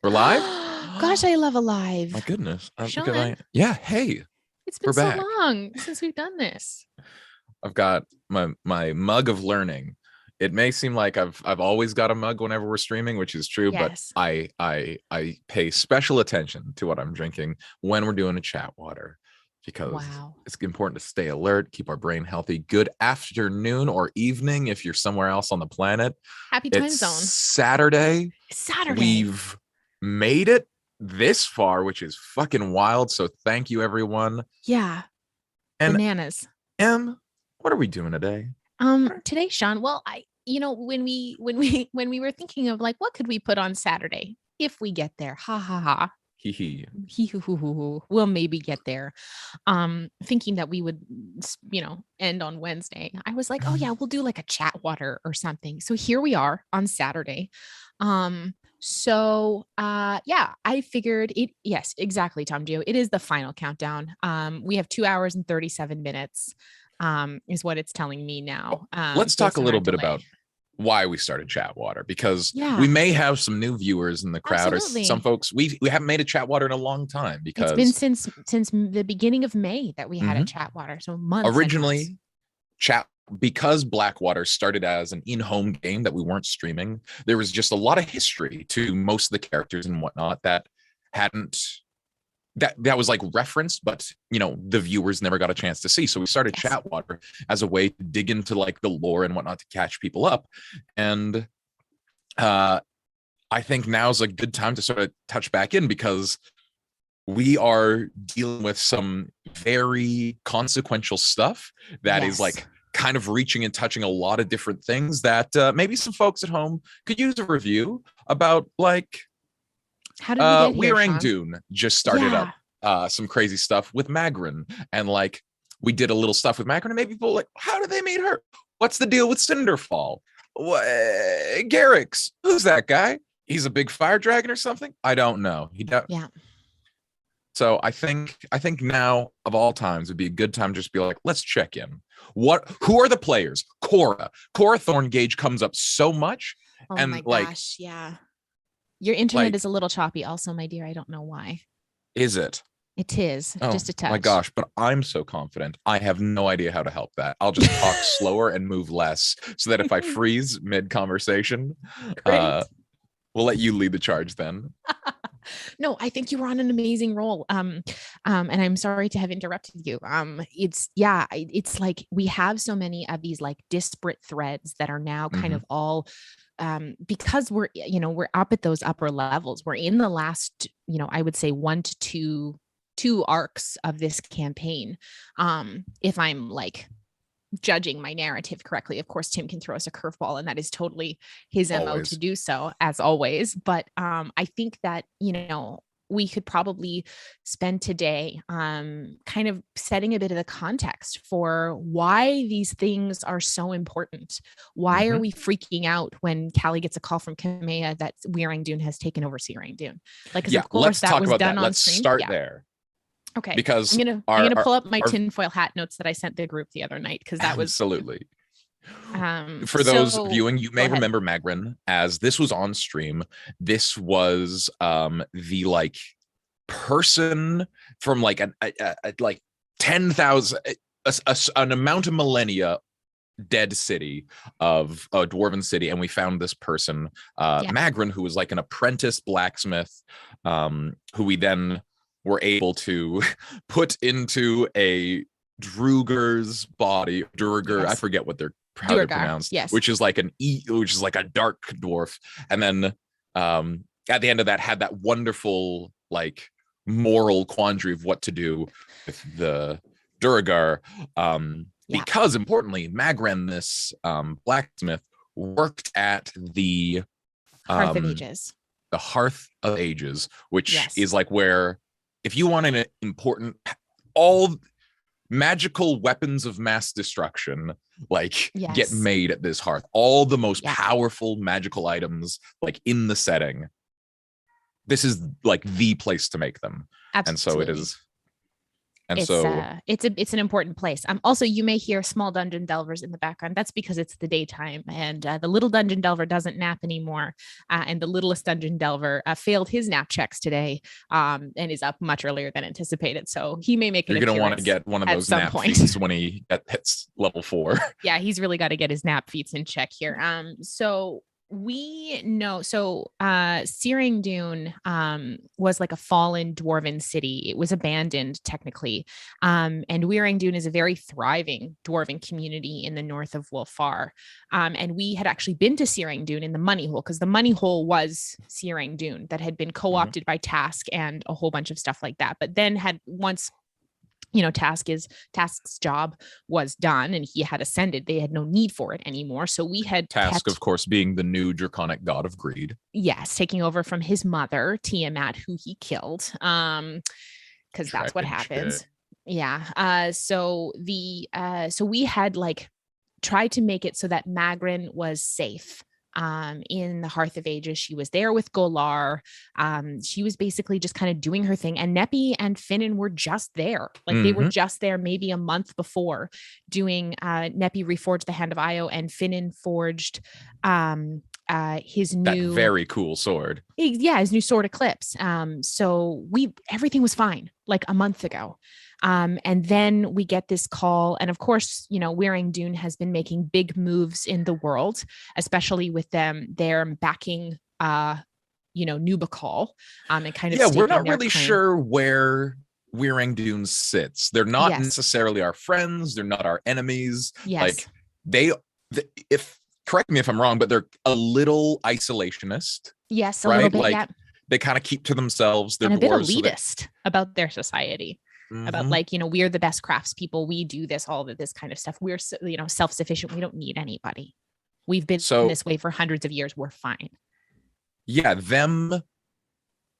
We're live? Gosh, I love Alive. My goodness. Sean, Yeah, hey, it's we're been so back. long since we've done this. I've got my mug of learning. It may seem like I've always got a mug whenever we're streaming, which is true, but Yes. I pay special attention to what I'm drinking when we're doing a chat water, because Wow. it's important to stay alert, keep our brain healthy. Good afternoon or evening if you're somewhere else on the planet. Happy time It's zone. Saturday. Saturday. We've made it this far, which is fucking wild. So thank you, everyone. Yeah. And Bananas. Em, what are we doing today? Today, Sean, well, when we were thinking of like, what could we put on Saturday if we get there? Ha ha ha. Hee hee. We'll maybe get there. Thinking that we would, end on Wednesday. I was like, oh yeah, we'll do like a chat water or something. So here we are on Saturday. Yeah, I figured it. Yes, exactly, Tom Gio. It is the final countdown. We have 2 hours and 37 minutes, is what it's telling me now. Let's talk a little bit about why we started Chatwater, because we may have some new viewers in the crowd. Absolutely. Or some folks we haven't made a Chatwater in a long time, because it's been since the beginning of May that we had a Chatwater. So months. Originally, because Blackwater started as an in-home game that we weren't streaming, there was just a lot of history to most of the characters and whatnot that was like referenced, but the viewers never got a chance to see. So we started Chatwater as a way to dig into like the lore and whatnot to catch people up. And I think now's a good time to sort of touch back in, because we are dealing with some very consequential stuff that is like kind of reaching and touching a lot of different things that maybe some folks at home could use a review about. Like, how did we get here, Wyr-Ang-Dun just started up some crazy stuff with Magrin, and like we did a little stuff with Magrin, and maybe people like, how did they meet her? What's the deal with Cinderfall? Garrix, who's that guy? He's a big fire dragon or something? I don't know. So I think now of all times would be a good time to just be like, let's check in. Who are the players? Cora Thorngage comes up so much. Oh and my gosh, yeah. Your internet is a little choppy also, my dear. I don't know why. Is it? It is. Just a touch. My gosh, but I'm so confident. I have no idea how to help that. I'll just talk slower and move less, so that if I freeze mid-conversation, we'll let you lead the charge then. No, I think you were on an amazing roll. And I'm sorry to have interrupted you. It's like we have so many of these like disparate threads that are now kind of all because we're up at those upper levels. We're in the last, I would say 1 to 2 arcs of this campaign. If I'm like judging my narrative correctly. Of course, Tim can throw us a curveball, and that is totally his MO to do so, as always. But I think that, we could probably spend today kind of setting a bit of the context for why these things are so important. Why are we freaking out when Callie gets a call from Kamea that Wyr-Ang-Dun has taken over Wyr-Ang-Dun? Like, of course, let's that talk was about done that. on Let's stream. start there. Okay, because I'm gonna pull up my tinfoil hat notes that I sent the group the other night, because that was absolutely. For those viewing, you may remember Magrin, as this was on stream. This was the like person from like like 10,000 an amount of millennia dead city of a dwarven city, and we found this person, Magrin, who was like an apprentice blacksmith, who we then were able to put into a Druger's body. Druger, I forget what how they're pronounced. Which is like which is like a dark dwarf. And then at the end of that had that wonderful like moral quandary of what to do with the Duragar. Because importantly, Magren, this blacksmith, worked at the Hearth of Ages. The Hearth of Ages, which is like where, if you want an important, all magical weapons of mass destruction get made at this hearth, all the most powerful magical items like in the setting, this is like the place to make them. Absolutely. And so it is And it's so it's an important place. Also, you may hear small dungeon delvers in the background. That's because it's the daytime, and the little dungeon delver doesn't nap anymore. And the littlest dungeon delver failed his nap checks today, and is up much earlier than anticipated. So he may make an you're going to want to appearance get one of at those some nap point. feats when he hits level 4. Yeah, he's really got to get his nap feats in check here. So we know, Wyr-Ang-Dun was like a fallen dwarven city. It was abandoned technically. And Wyr-Ang-Dun is a very thriving dwarven community in the north of Wolfar. And we had actually been to Wyr-Ang-Dun in the Money Hole, because the Money Hole was Wyr-Ang-Dun that had been co-opted by Task and a whole bunch of stuff like that. But then had once Task's job was done and he had ascended, they had no need for it anymore. So we had Task, of course, being the new draconic god of greed. Yes, taking over from his mother, Tiamat, who he killed. Because that's what happens. Yeah. So we had like tried to make it so that Magrin was safe. In the Hearth of Ages, she was there with Golar. She was basically just kind of doing her thing. And Neppy and Finnan were just there. Like they were just there maybe a month before doing Neppy reforged the Hand of Io, and Finnan forged his new, that very cool sword. His new sword Eclipse. So everything was fine like a month ago. And then we get this call. And of course, Wyr-Ang-Dun has been making big moves in the world, especially with their backing, Nubakal, and kind of, we're not really sure where Wyr-Ang-Dun sits. They're not necessarily our friends. They're not our enemies. Yes. Like correct me if I'm wrong, but they're a little isolationist. Yes. A little bit. Like they kind of keep to themselves. They're and a bit elitist about their society. About we're the best craftspeople. We do all of this kind of stuff. We're, self-sufficient. We don't need anybody. We've been this way for hundreds of years. We're fine. Yeah. Them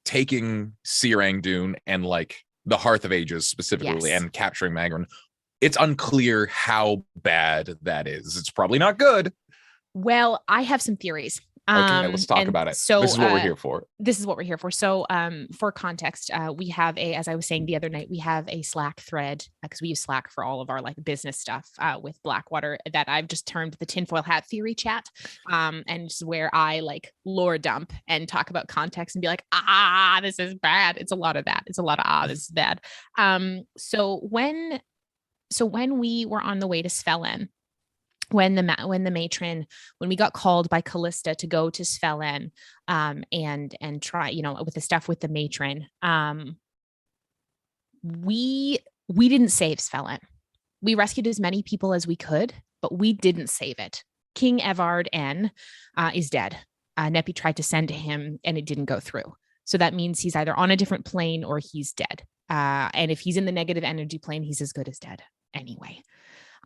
taking Wyr-Ang-Dun and like the Hearth of Ages specifically and capturing Magrin. It's unclear how bad that is. It's probably not good. Well, I have some theories. Okay, let's talk about it. So this is what we're here for. So for context, we have as I was saying the other night, we have a Slack thread, because we use Slack for all of our like business stuff with Blackwater, that I've just termed the tinfoil hat theory chat. And it's where I like lore dump and talk about context and be like, this is bad. It's a lot of that. It's a lot of, this is bad. So when we were on the way to Svelin, when we got called by Callista to go to Svelin, and try, with the stuff with the matron, we didn't save Svelin. We rescued as many people as we could, but we didn't save it. King Evard N is dead. Neppy tried to send to him and it didn't go through. So that means he's either on a different plane or he's dead. And if he's in the negative energy plane, he's as good as dead anyway.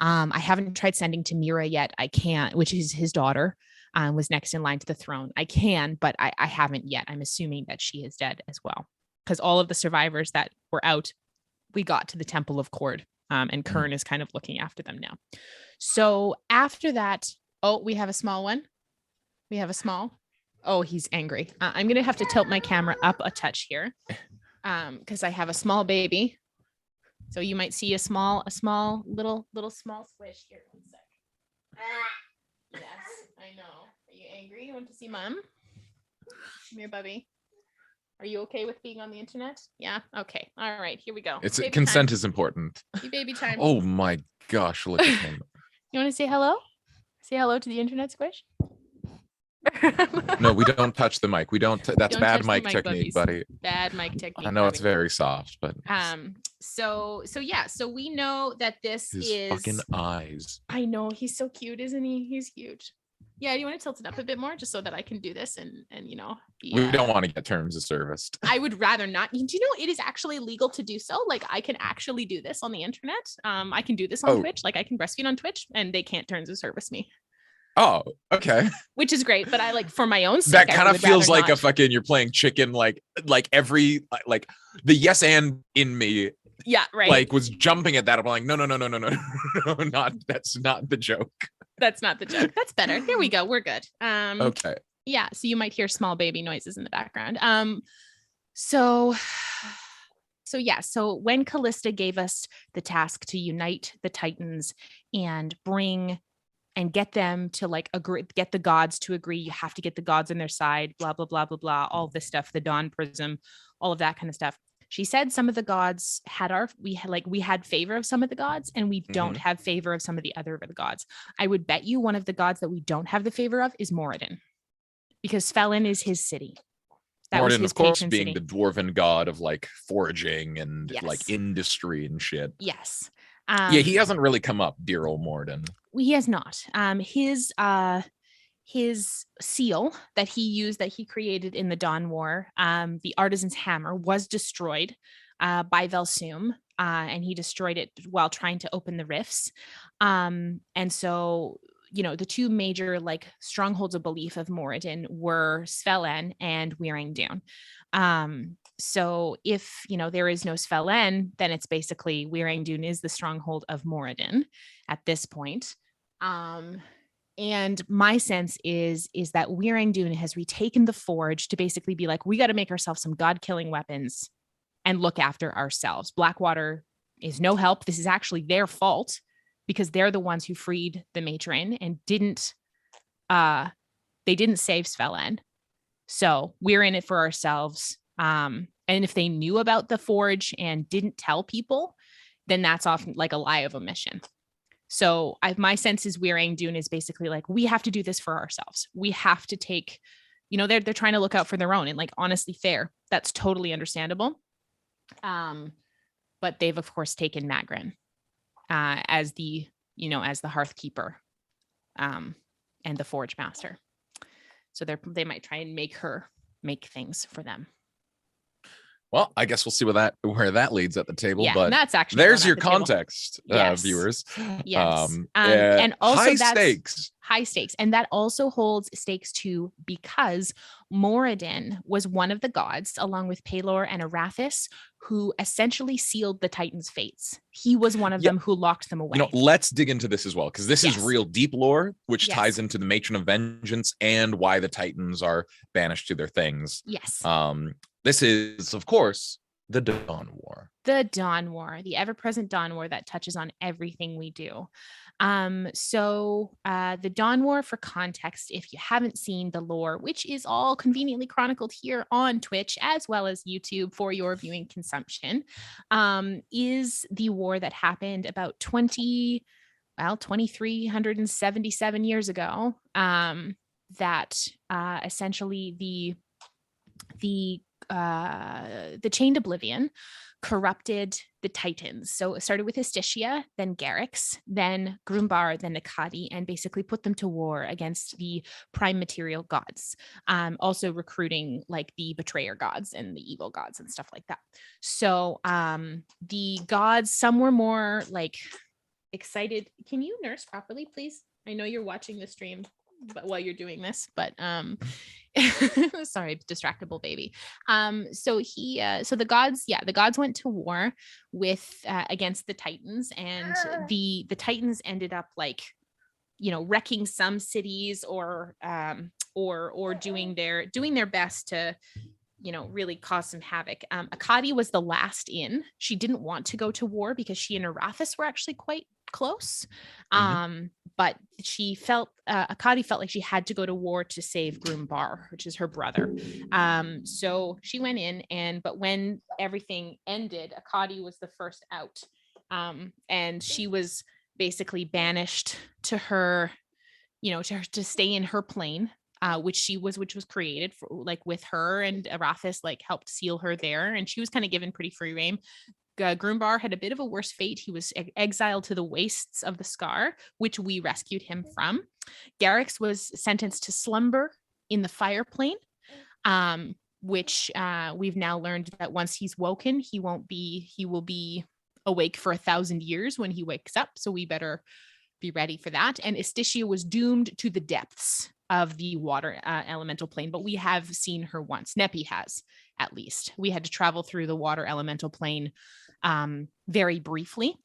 I haven't tried sending to Mira yet. I can't, which is his daughter, was next in line to the throne. I can, but I haven't yet. I'm assuming that she is dead as well, because all of the survivors that were out, we got to the Temple of Cord, and Kern is kind of looking after them now. So after that, we have a small one. He's angry. I'm going to have to tilt my camera up a touch here, because I have a small baby. So you might see a small little squish here. 1 sec. Yes, I know. Are you angry? You want to see mom? Come here, Bubby. Are you okay with being on the internet? Yeah. Okay. All right. Here we go. Consent is important. Baby time. Oh my gosh! Look at him. You want to say hello? Say hello to the internet squish. No, we don't touch the mic. We don't. That's bad mic technique, buddy. Bad mic technique. I know it's very soft, but So we know that this is fucking eyes. I know, he's so cute, isn't he? He's huge. Yeah, do you want to tilt it up a bit more just so that I can do this and we don't want to get terms of service. I would rather not. Do you know it is actually legal to do so? Like I can actually do this on the internet. I can do this on Twitch. Like I can breastfeed on Twitch and they can't terms of service me. Oh, okay. Which is great, but I like for my own sake. That kind of feels like a fucking you're playing chicken, like every like the yes and in me. Yeah, right. Like was jumping at that. I'm like, no, not that's not the joke. That's not the joke. That's better. There we go. We're good. Okay. Yeah. So you might hear small baby noises in the background. So So when Callista gave us the task to unite the Titans and get them to like agree, get the gods to agree, you have to get the gods on their side, blah, blah, blah, blah, blah, all this stuff, the Dawn Prism, all of that kind of stuff. She said some of the gods we had favor of some of the gods, and we don't have favor of some of the other of the gods. I would bet you one of the gods that we don't have the favor of is Moradin, because Felon is his city. That was his, of course, being city. The dwarven god of like foraging and yes. like industry and shit. Yes. Yeah, he hasn't really come up, dear old Moradin. He has not. His seal that he used, that he created in the Dawn War, the Artisan's Hammer, was destroyed by Velsum, and he destroyed it while trying to open the rifts. And so, the two major like strongholds of belief of Moradin were Svelin and Wyr-Ang-Dun. So if, there is no Svelin, then it's basically Wyr-Ang-Dun is the stronghold of Moradin at this point. And my sense is that Wyr-Ang-Dun has retaken the forge to basically be like, we got to make ourselves some god-killing weapons and look after ourselves. Blackwater is no help. This is actually their fault, because they're the ones who freed the matron and they didn't save Svelin. So we're in it for ourselves. And if they knew about the forge and didn't tell people, then that's often like a lie of omission. So my sense is Wyr-Ang-Dun is basically like, we have to do this for ourselves. We have to take, they're trying to look out for their own, and like, honestly, fair. That's totally understandable. But they've of course taken Magrin as the hearth keeper, and the forge master. So they might try and make things for them. Well, I guess we'll see where that leads at the table. Yeah, but that's actually there's your context, viewers. Yes, and also high stakes, and that also holds stakes too, because Moradin was one of the gods, along with Pelor and Arathis, who essentially sealed the Titans' fates. He was one of them who locked them away. Let's dig into this as well, because this is real deep lore, which ties into the Matron of Vengeance and why the Titans are banished to their things. Yes. This is, of course, the Dawn War. The Dawn War, the ever-present Dawn War that touches on everything we do. So the Dawn War, for context, if you haven't seen the lore, which is all conveniently chronicled here on Twitch as well as YouTube for your viewing consumption, is the war that happened about 2,377 years ago. That essentially the Chained Oblivion corrupted the Titans. So it started with Istitia, then Garrix, then Grumbar, then Nakati, and basically put them to war against the prime material gods. Also recruiting like the betrayer gods and the evil gods and stuff like that. So the gods, some were more like excited. Can you nurse properly, please? I know you're watching the stream while you're doing this, but sorry, distractible baby. So the gods went to war with against the Titans, and the Titans ended up like, wrecking some cities or doing their best to really cause some havoc. Akadi was the last in. She didn't want to go to war because she and Arathis were actually quite close. But she Akadi felt like she had to go to war to save Grumbar, which is her brother. So she went in, but when everything ended, Akadi was the first out. And she was basically banished to her, to stay in her plane, which was created for, like, with her, and Arathis like helped seal her there, and she was kind of given pretty free reign. Grumbar had a bit of a worse fate. He was exiled to the wastes of the Scar, which we rescued him from. Garrix was sentenced to slumber in the fire plane, which we've now learned that once he's woken, he will be awake for 1,000 years when he wakes up. So we better be ready for that. And Istitia was doomed to the depths of the water elemental plane, but we have seen her once. Nepi has, at least. We had to travel through the water elemental plane very briefly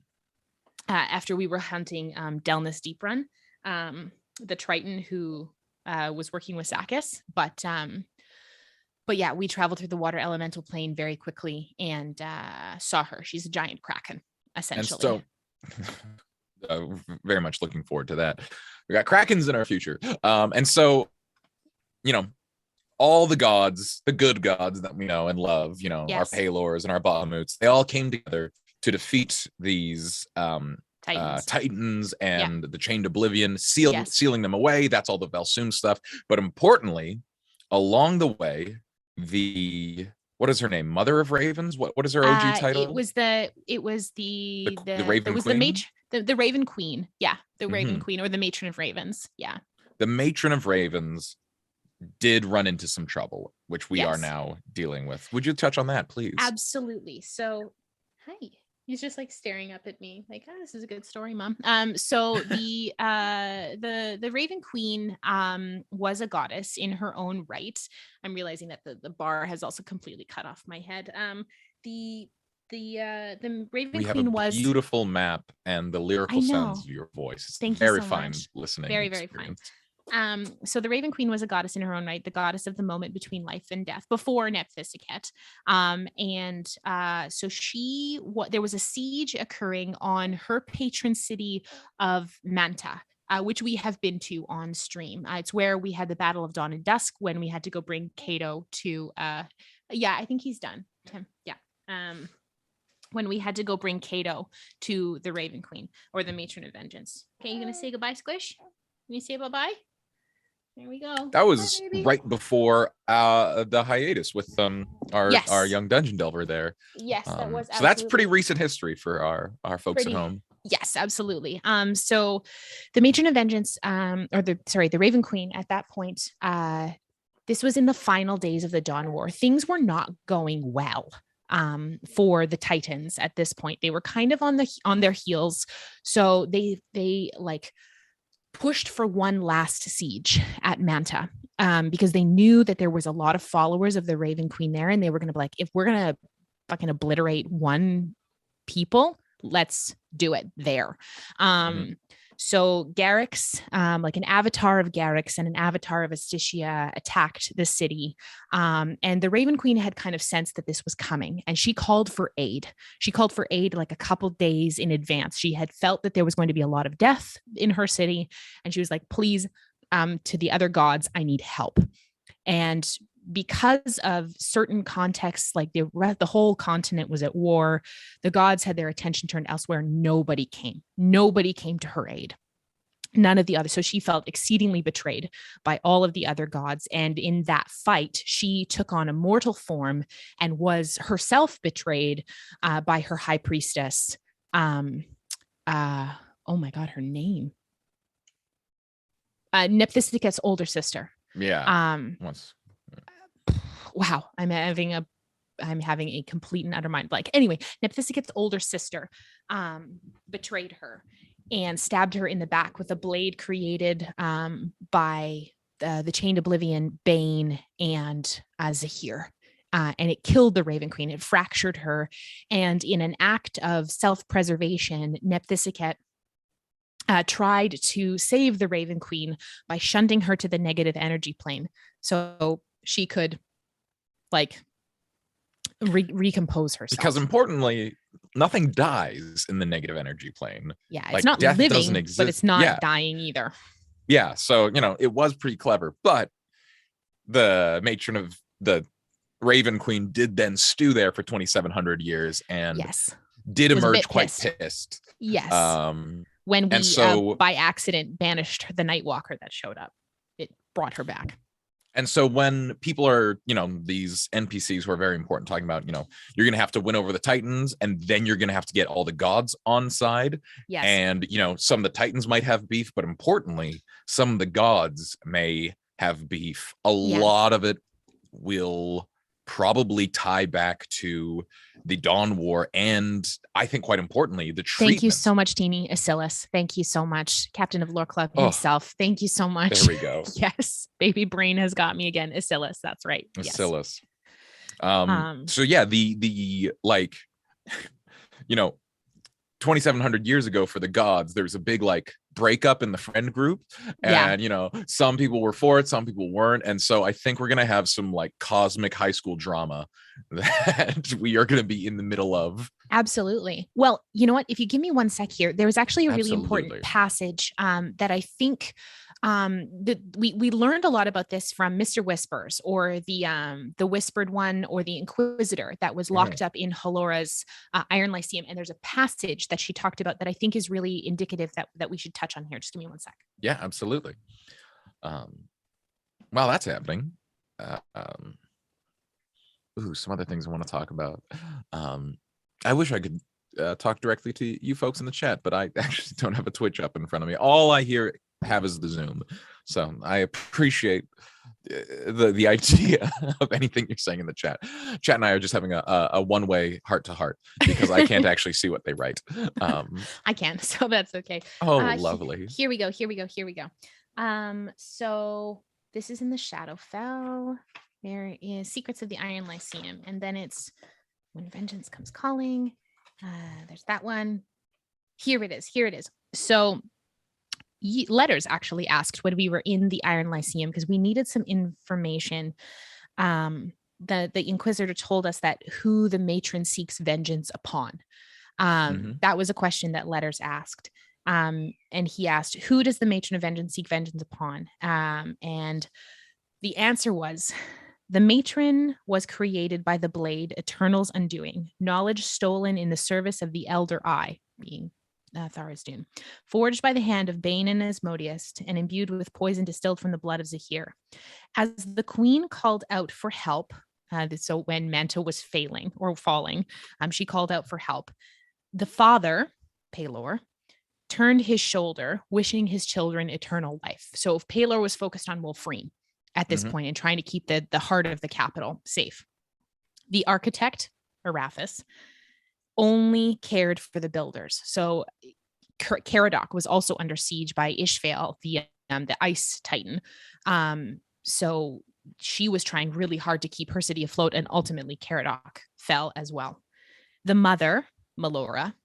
after we were hunting Delnus Deeprun, the Triton who was working with Sakis. But but yeah, we traveled through the water elemental plane very quickly and saw her. She's a giant kraken, essentially. And so very much looking forward to that. We got krakens in our future. And so, all the gods, the good gods that we know and love, our Pelors and our Bahamuts, they all came together to defeat these Titans and the Chained Oblivion, sealing them away. That's all the Valsoon stuff. But importantly, along the way, what is her name? Mother of Ravens? What is her OG title? It was the Raven Queen. The Raven Queen. Yeah, the Raven Queen, or the Matron of Ravens. Yeah. The Matron of Ravens did run into some trouble, which we are now dealing with. Would you touch on that, please? Absolutely. So, hi. He's just like staring up at me, like, "Oh, this is a good story, Mom." So the Raven Queen was a goddess in her own right. I'm realizing that the bar has also completely cut off my head. The Raven Queen was a beautiful map, and the lyrical sounds of your voice. It's Thank very you so fine much. listening. Very, very fine. So the Raven Queen was a goddess in her own right, the goddess of the moment between life and death, before Nepthisiket. So there was a siege occurring on her patron city of Manta, which we have been to on stream. It's where we had the Battle of Dawn and Dusk, when we had to go bring Cato to, I think he's done, Tim. Yeah. When we had to go bring Cato to the Raven Queen, or the Matron of Vengeance. Okay, you gonna say goodbye, Squish? Can you say bye-bye? There we go. That was right before the hiatus with our young dungeon delver there. Yes, that was. So that's pretty recent history for our folks at home. Yes, absolutely. So the Matron of Vengeance, the Raven Queen at that point, this was in the final days of the Dawn War. Things were not going well for the Titans at this point. They were kind of on their heels. So they like pushed for one last siege at Manta, because they knew that there was a lot of followers of the Raven Queen there, and they were going to be like, if we're going to fucking obliterate one people, let's do it there. So Garrix, like an avatar of Garrix and an avatar of Astitia, attacked the city. And the Raven Queen had kind of sensed that this was coming, and she called for aid. She called for aid like a couple days in advance. She had felt that there was going to be a lot of death in her city. And she was like, please, to the other gods, I need help. And because of certain contexts, like the whole continent was at war, the gods had their attention turned elsewhere. Nobody came to her aid. None of the others. So she felt exceedingly betrayed by all of the other gods. And in that fight, she took on a mortal form and was herself betrayed by her high priestess. Oh my God, her name. Nephisiket's older sister. Yeah. Wow, I'm having a complete and utter mind blank. Anyway, Nephisiket's older sister betrayed her and stabbed her in the back with a blade created by the Chained Oblivion, Bane, and Zahir. And it killed the Raven Queen. It fractured her. And in an act of self-preservation, Nephthisiket tried to save the Raven Queen by shunting her to the negative energy plane, so she could recompose herself. Because importantly, nothing dies in the negative energy plane. Yeah, it's not living, but it's not dying either. Yeah, so it was pretty clever. But the matron of the Raven Queen did then stew there for 2,700 years, and did emerge quite pissed. Yes. When we by accident banished the Nightwalker that showed up, it brought her back. And so when people are, these NPCs who are very important, talking about, you're going to have to win over the Titans, and then you're going to have to get all the gods on side. Yes. And, some of the Titans might have beef, but importantly, some of the gods may have beef. A lot of it will probably tie back to the Dawn War, and I think quite importantly, the treatment. Thank you so much, Teeny Asilis. Thank you so much, Captain of Lore Club himself. Thank you so much. There we go. Yes, baby brain has got me again. Asilis, that's right. Asilis. Yes. So yeah, the 2,700 years ago for the gods, there's a big like breakup in the friend group, and some people were for it, some people weren't, and so I think we're gonna have some like cosmic high school drama that we are gonna be in the middle of. Absolutely. Well, you know what? If you give me one sec here, there was actually a really important passage that I think we learned a lot about this from Mr. Whispers, or the Whispered One, or the Inquisitor that was locked up in Halora's Iron Lyceum. And there's a passage that she talked about that I think is really indicative that we should touch on here. Just give me one sec. Yeah, absolutely. While that's happening, some other things I want to talk about. I wish I could talk directly to you folks in the chat, but I actually don't have a Twitch up in front of me. All I have is the Zoom. So I appreciate the idea of anything you're saying in the chat. Chat and I are just having a one-way heart-to-heart because I can't actually see what they write. I can, so that's okay. Oh, lovely. Here we go. So this is in the Shadowfell. There is Secrets of the Iron Lyceum, and then it's When Vengeance Comes Calling. There's that one. Here it is. So Letters actually asked when we were in the Iron Lyceum, because we needed some information. The Inquisitor told us that who the matron seeks vengeance upon. That was a question that Letters asked. And he asked, who does the matron of vengeance seek vengeance upon? And the answer was, the matron was created by the blade, Eternal's undoing, knowledge stolen in the service of the Elder Eye, being Tharizdun, forged by the hand of Bane and Asmodeus, and imbued with poison distilled from the blood of Zahir. As the queen called out for help, so when Manta was failing or falling, she called out for help. The father, Pelor, turned his shoulder, wishing his children eternal life. So if Pelor was focused on Wolfrene at this point and trying to keep the heart of the capital safe, the architect, Arathis, only cared for the builders. So Caradoc was also under siege by Ishvael, the ice titan. So she was trying really hard to keep her city afloat, and ultimately Caradoc fell as well. The mother, Melora,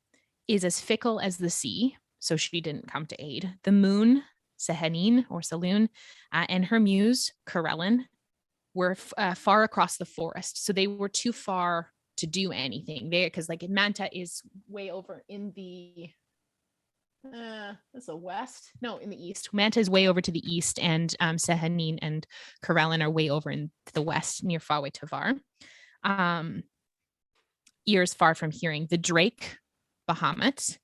is as fickle as the sea, so she didn't come to aid. The moon, Sehanine or Saloon, and her muse, Corellin, were far across the forest. So they were too far to do anything there, because like Manta is way over in the west. No, in the east. Manta is way over to the east, and Sehanine and Corellin are way over in the west near Faway Tavar. Ears far from hearing. The Drake, Bahamut,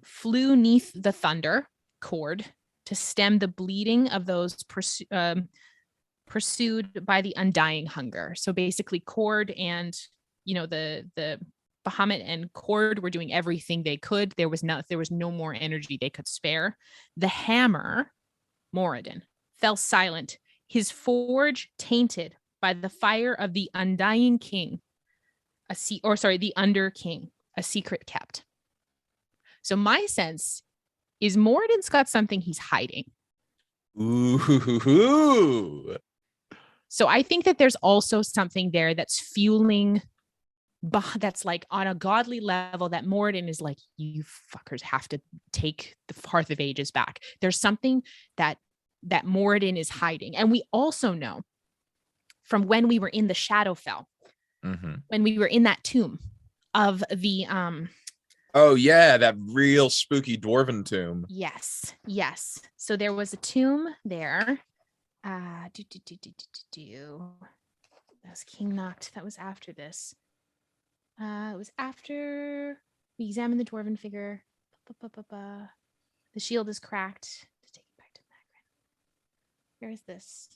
flew neath the thunder cord to stem the bleeding of those pursued by the undying hunger. So basically Cord and the Bahamut and Cord were doing everything they could. There was no more energy they could spare. The hammer, Moradin, fell silent, his forge tainted by the fire of the undying king, the under king, a secret kept. So my sense is Moradin's got something he's hiding. Ooh. So I think that there's also something there that's fueling, that's like on a godly level, that Moradin is like, you fuckers have to take the Hearth of Ages back. There's something that Moradin is hiding. And we also know from when we were in the Shadowfell, when we were in that tomb of the oh yeah, that real spooky dwarven tomb. Yes. So there was a tomb there. That was King Noct. That was after this. It was after we examined the dwarven figure. The shield is cracked. To take it back to Magrin. Where is this?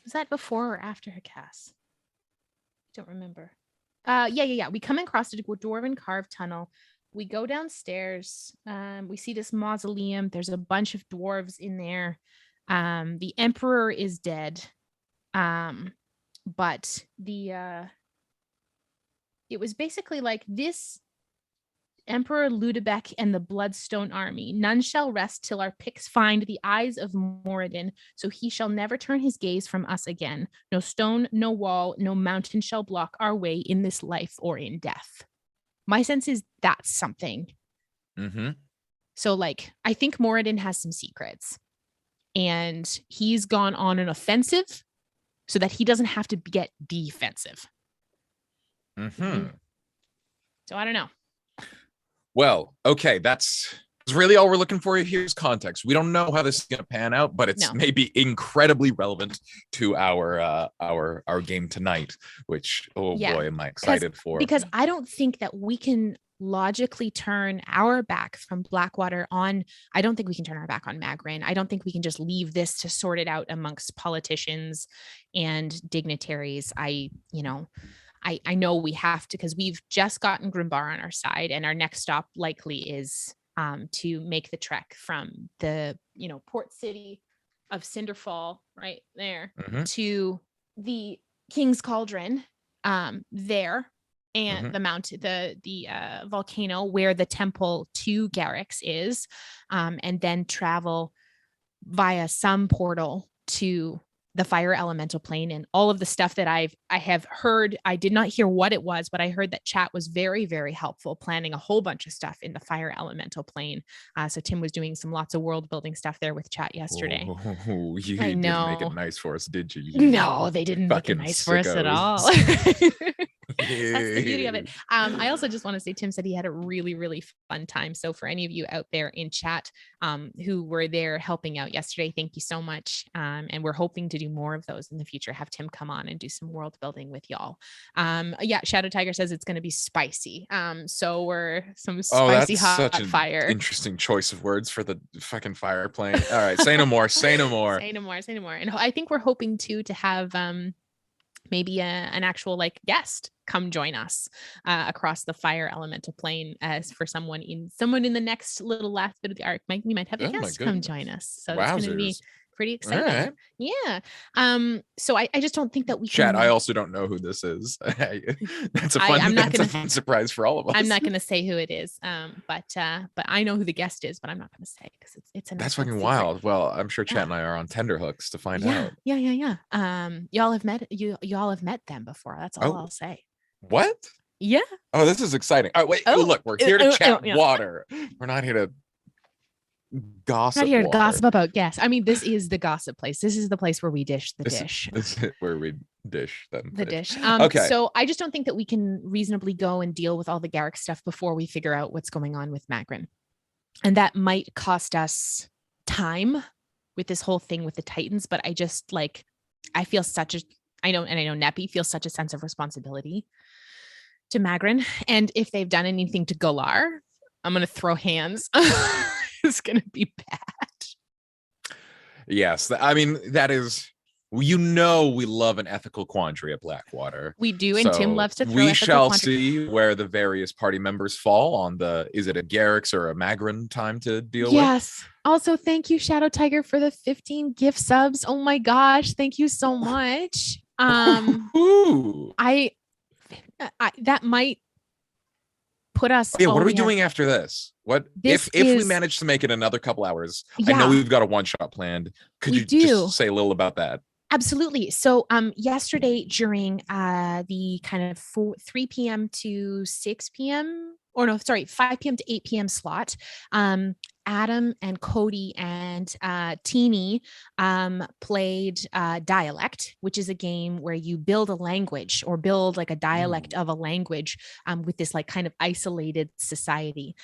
Was that before or after Hakass? I don't remember. Yeah. We come across a dwarven carved tunnel. We go downstairs. We see this mausoleum. There's a bunch of dwarves in there. The emperor is dead. But it was basically like this: Emperor Ludebeck and the Bloodstone army. None shall rest till our picks find the eyes of Moradin, so he shall never turn his gaze from us again. No stone, no wall, no mountain shall block our way in this life or in death. My sense is that's something. So like, I think Moradin has some secrets, and he's gone on an offensive so that he doesn't have to get defensive. So I don't know. Well, okay, that's really all we're looking for. Here's context. We don't know how this is going to pan out, but it's maybe incredibly relevant to our game tonight, which boy, am I excited for. Because I don't think that we can logically turn our back from Blackwater on. I don't think we can turn our back on Magrin. I don't think we can just leave this to sort it out amongst politicians and dignitaries. I know we have to, because we've just gotten Grimbar on our side, and our next stop likely is to make the trek from the port city of Cinderfall right there to the King's Cauldron there, and the volcano where the temple to Garrix is, and then travel via some portal to the fire elemental plane. And all of the stuff that I have heard, I did not hear what it was, but I heard that chat was very, very helpful planning a whole bunch of stuff in the fire elemental plane. So Tim was doing lots of world building stuff there with chat yesterday. You didn't make it nice for us, did you? No, they didn't make it nice for us at all. That's the beauty of it. I also just want to say Tim said he had a really, really fun time. So for any of you out there in chat who were there helping out yesterday, thank you so much. And we're hoping to do more of those in the future. Have Tim come on and do some world building with y'all. Shadow Tiger says it's going to be spicy. So we're some spicy hot fire. Interesting choice of words for the fucking fire plane. All right, say no more. Say no more. Say no more. Say no more. And I think we're hoping to have maybe an actual guest come join us across the fire elemental plane, as for someone in the next little last bit of the arc. We might have a guest come join us. So it's going to be pretty exciting. Right. Yeah. So I just don't think that we can. I also don't know who this is. That's a fun surprise for all of us. I'm not going to say who it is. But I know who the guest is, but I'm not going to say because it's a that's fucking wild. Well, I'm sure Chat and I are on tenterhooks to find out. Yeah. Y'all have met them before. That's all I'll say. What? Yeah. Oh, this is exciting. All right, wait. Look, we're here to chat water. We're not here to gossip. Not here to gossip about guests. I mean, this is the gossip place. This is the place where we dish the dish. This is where we dish them. The dish. Okay. So I just don't think that we can reasonably go and deal with all the Garrick stuff before we figure out what's going on with Magrin. And that might cost us time with this whole thing with the Titans. But I just I feel I know Neppy feels such a sense of responsibility to Magrin. And if they've done anything to Galar, I'm going to throw hands. It's going to be bad. Yes. I mean, that is, we love an ethical quandary at Blackwater. We do. And so Tim loves to throw we shall see where the various party members fall on is it a Garrix or a Magrin time to deal with? Yes. Also, thank you, Shadow Tiger, for the 15 gift subs. Oh my gosh. Thank you so much. I that might put us. Yeah, what are we doing after this? What if we manage to make it another couple hours? Yeah. I know we've got a one-shot planned. Could you just say a little about that? Absolutely. So yesterday during the kind of 3 p.m. to 6 p.m. 5 p.m. to 8 p.m. slot, Adam and Cody and Teeny played Dialect, which is a game where you build a language or build a dialect of a language with this kind of isolated society.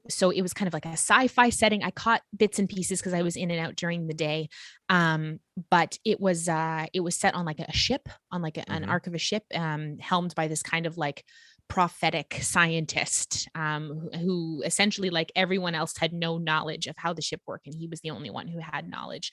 So it was kind of a sci-fi setting. I caught bits and pieces because I was in and out during the day. But it was set on a ship, on an arc of a ship, helmed by this kind of prophetic scientist who essentially everyone else had no knowledge of how the ship worked, and he was the only one who had knowledge.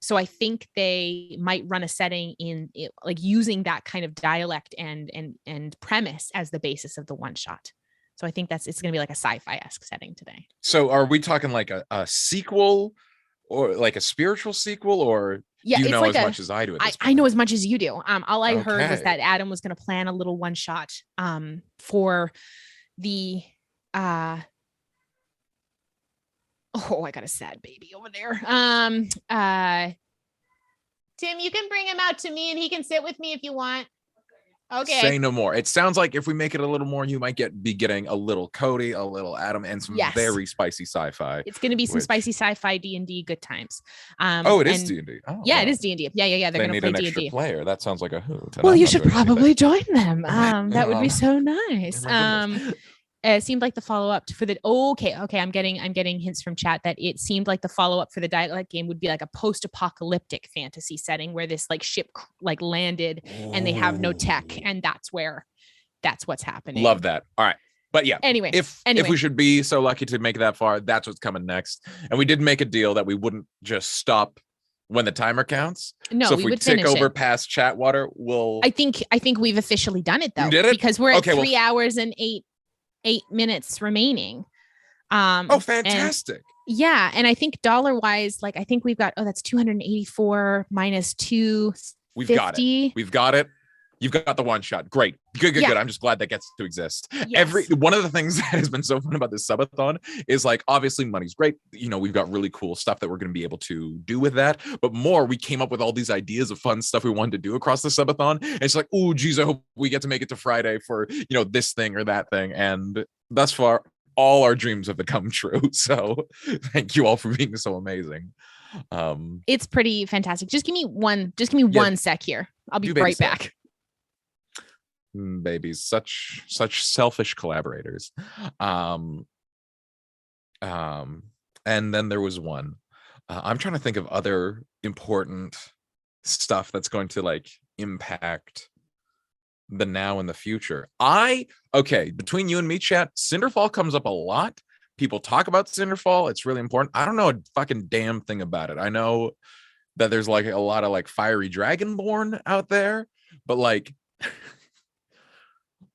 So I think they might run a setting in it, using that kind of dialect and premise as the basis of the one shot. So I think it's going to be a sci-fi-esque setting today. So are we talking a sequel or a spiritual sequel, or do you know as much as I do? I know as much as you do. All I heard was that Adam was going to plan a little one shot for the I got a sad baby over there. Tim, you can bring him out to me and he can sit with me if you want. Okay. Say no more. It sounds like if we make it a little more, you might be getting a little Cody, a little Adam, and some very spicy sci-fi. It's going to be some spicy sci-fi D&D good times. It is D&D. Oh, yeah, wow. It is D&D. Yeah. They're going to play an D&D. Extra player. That sounds like a hoot. Well, you should probably join them. That would be so nice. It seemed like the follow-up for the okay. I'm getting hints from chat that it seemed like the follow-up for the dialect game would be like a post-apocalyptic fantasy setting where this like ship like landed and they have no tech, and that's what's happening. Love that. All right. But yeah, anyway, if we should be so lucky to make it that far, that's what's coming next. And we did make a deal that we wouldn't just stop when the timer counts. No, so if we tick over past Chatwater, we'll. I think we've officially done it though. You did it? Because we're at 3 hours and 8 minutes remaining. Fantastic. And I think dollar-wise, like I think we've got that's 284 minus 250. We've got it. You've got the one shot. Great. Good. I'm just glad that gets to exist. Yes. One of the things that has been so fun about this subathon is like, obviously money's great. You know, we've got really cool stuff that we're going to be able to do with that. But more, we came up with all these ideas of fun stuff we wanted to do across the subathon. And it's like, oh, geez, I hope we get to make it to Friday for, this thing or that thing. And thus far, all our dreams have become true. So thank you all for being so amazing. It's pretty fantastic. Just give me one sec here. I'll be right back. Babies, such selfish collaborators. And then there was one. I'm trying to think of other important stuff that's going to like impact the now and the future. Between you and me, chat, Cinderfall comes up a lot. People talk about Cinderfall. It's really important. I don't know a fucking damn thing about it. I know that there's like a lot of like fiery dragonborn out there, but like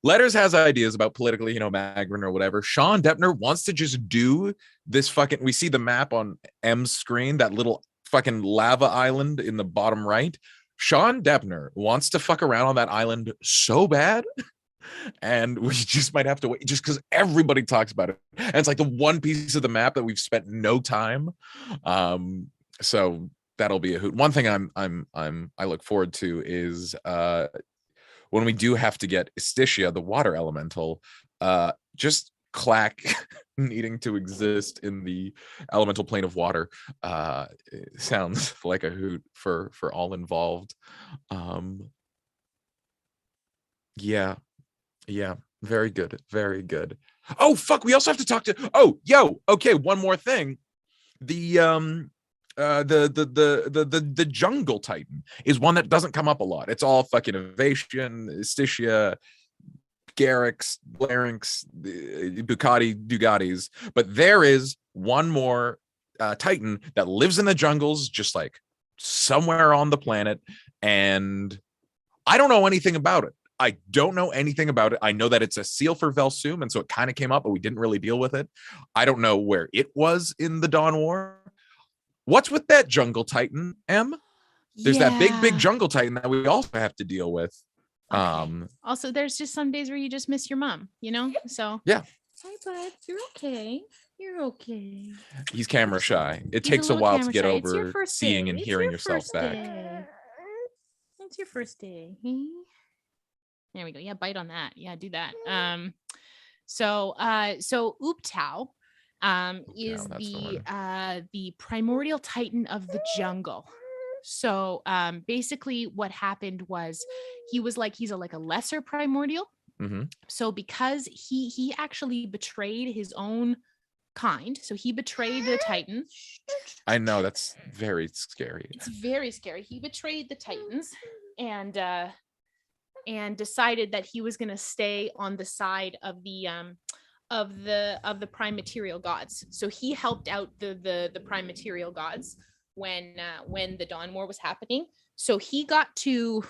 Letters has ideas about politically, Magrin or whatever. Sean Deppner wants to just do this fucking, we see the map on M's screen, that little fucking lava island in the bottom right. Sean Deppner wants to fuck around on that island so bad. And we just might have to wait just because everybody talks about it. And it's like the one piece of the map that we've spent no time. So that'll be a hoot. One thing I look forward to is when we do have to get Estitia, the water elemental, just Clack needing to exist in the elemental plane of water sounds like a hoot for all involved. Yeah, very good. Oh fuck, we also have to talk to okay, one more thing. The jungle titan is one that doesn't come up a lot. It's all fucking Evasion, Estitia, Garrix, Larynx, Dugatis, but there is one more titan that lives in the jungles, just like somewhere on the planet, and I don't know anything about it. I know that it's a seal for Velsum, and so it kind of came up, but we didn't really deal with it. I don't know where it was in the Dawn War. What's with that jungle titan, Em? There's that big jungle titan that we also have to deal with. Okay. Also, there's just some days where you just miss your mom, So yeah. Hi, bud. You're okay. You're okay. He's camera shy. It takes a while to get over seeing and hearing yourself back. It's your first day. There we go. Yeah, bite on that. Yeah, do that. So Ooptao is the primordial titan of the jungle. So basically what happened was he's a lesser primordial. Mm-hmm. So because he actually betrayed his own kind, so he betrayed the titans. I know, that's very scary. It's very scary. He betrayed the titans and decided that he was going to stay on the side of the prime material gods. So he helped out the prime material gods when the Dawn War was happening. So he got to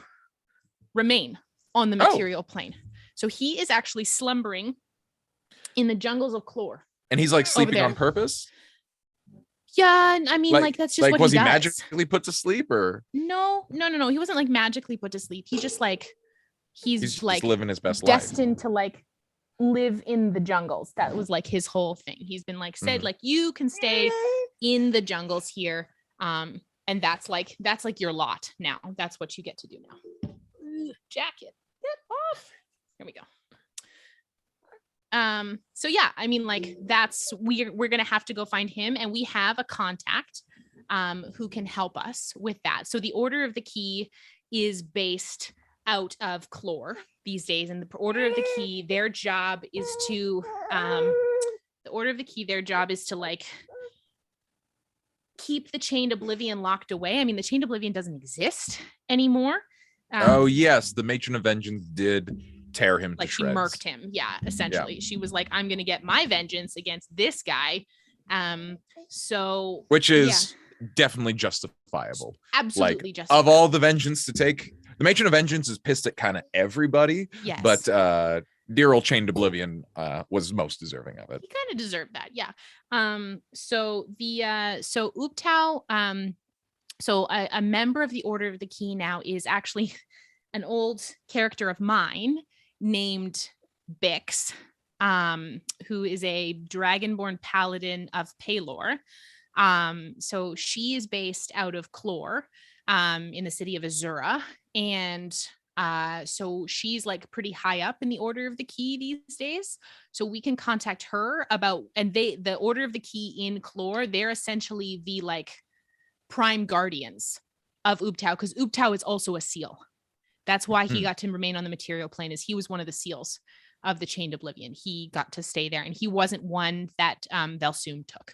remain on the material plane. So he is actually slumbering in the jungles of Chlor. And he's like sleeping on purpose? Yeah, I mean, that's just what he does. Was he magically put to sleep, or? No. He wasn't like magically put to sleep. He just he's like living his best destined to live in the jungles. That was like his whole thing. He's been said you can stay in the jungles here, and that's like your lot now. That's what you get to do now. Jacket, get So yeah, I mean, like that's we're gonna have to go find him, and we have a contact who can help us with that. So the Order of the Key is based out of Clore these days, and the Order of the Key, their job is to like keep the Chained Oblivion locked away. I mean, the Chained Oblivion doesn't exist anymore. Oh yes, the Matron of Vengeance did tear him like to she shreds. murked him. Yeah, essentially. Yeah. She was like, I'm gonna get my vengeance against this guy. So which is definitely justifiable. Absolutely like, justifiable. Of all the vengeance to take, the Matron of Vengeance is pissed at kind of everybody. Yes. But dear old Chained Oblivion was most deserving of it. He kind of deserved that, yeah. So Uptau, so a member of the Order of the Key now is actually an old character of mine named Bix, who is a dragonborn paladin of Pelor. So she is based out of Clore, in the city of Azura, and so she's like pretty high up in the Order of the Key these days. So we can contact her about, and the Order of the Key in Clore, they're essentially the like prime guardians of Uptau, because Uptau is also a seal. That's why he got to remain on the material plane, is he was one of the seals of the Chained Oblivion. He got to stay there, and he wasn't one that Velsoon took.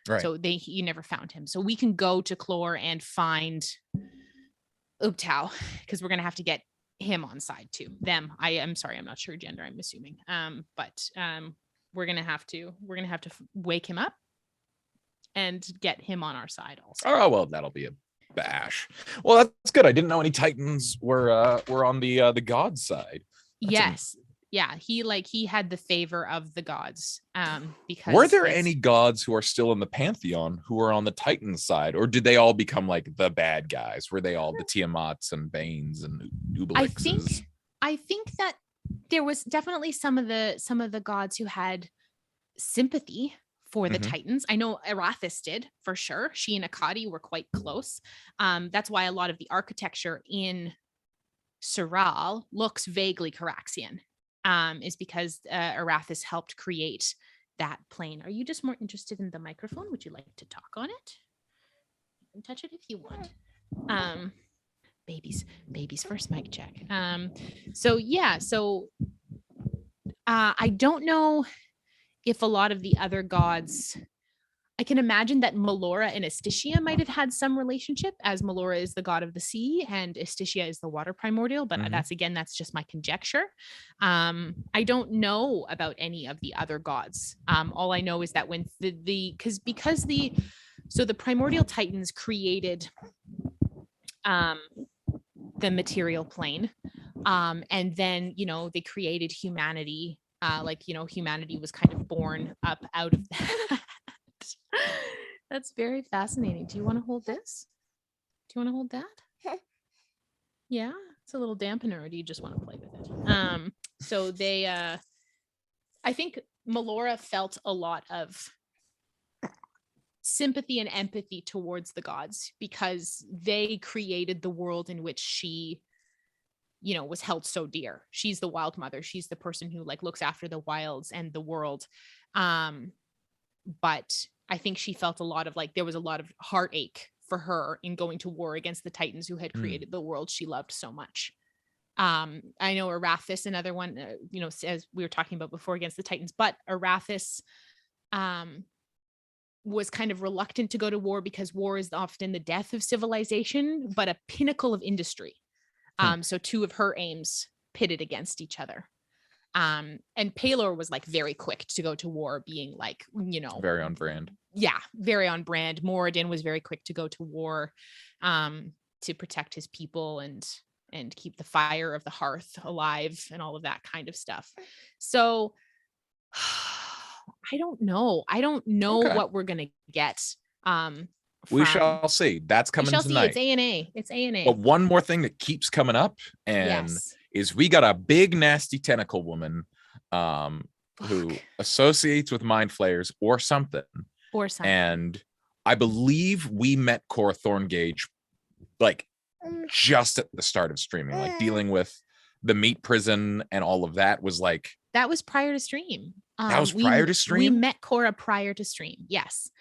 Right. So you never found him. So we can go to Clore and find Uptau, because we're gonna have to get him on side too. Them. I am sorry, I'm not sure gender, I'm assuming. But we're gonna have to wake him up and get him on our side also. Oh well, that'll be a bash. Well, that's good. I didn't know any Titans were on the god side. Yes. Yeah, he had the favor of the gods. Because were there any gods who are still in the pantheon who are on the Titan side, or did they all become like the bad guys? Were they all the Tiamats and Banes and Ubelixes? I think that there was definitely some of the gods who had sympathy for the Titans. I know Arathis did, for sure. She and Akkadi were quite close. That's why a lot of the architecture in Sural looks vaguely Caraxian, is because Arathis helped create that plane. Are you just more interested in the microphone? Would you like to talk on it? You can touch it if you want. Babies first, mic check. I don't know if a lot of the other gods, I can imagine that Melora and Astitia might have had some relationship, as Melora is the god of the sea and Astitia is the water primordial, but that's just my conjecture. I don't know about any of the other gods. All I know is that when because the primordial Titans created the material plane, and then they created humanity. Humanity was kind of born up out of that. That's very fascinating. Do you want to hold this? Do you want to hold that? Yeah, it's a little dampener, or do you just want to play with it? So they, I think Melora felt a lot of sympathy and empathy towards the gods, because they created the world in which she was held so dear. She's the wild mother. She's the person who like looks after the wilds and the world. But I think she felt a lot of there was a lot of heartache for her in going to war against the Titans who had created the world she loved so much. I know Arathis, another one, as we were talking about before, against the Titans, but Arathis was kind of reluctant to go to war, because war is often the death of civilization, but a pinnacle of industry. So two of her aims pitted against each other. And Pelor was very quick to go to war, being very on brand. Yeah, very on brand. Moradin was very quick to go to war, to protect his people and keep the fire of the hearth alive and all of that kind of stuff. So I don't know what we're gonna get. We shall see. That's coming tonight. It's A&A. But one more thing that keeps coming up, and is we got a big nasty tentacle woman who associates with mind flayers or something. And I believe we met Cora Thorngage just at the start of streaming, dealing with the meat prison and all of that was That was prior to stream. That was prior to stream? We met Cora prior to stream. Yes.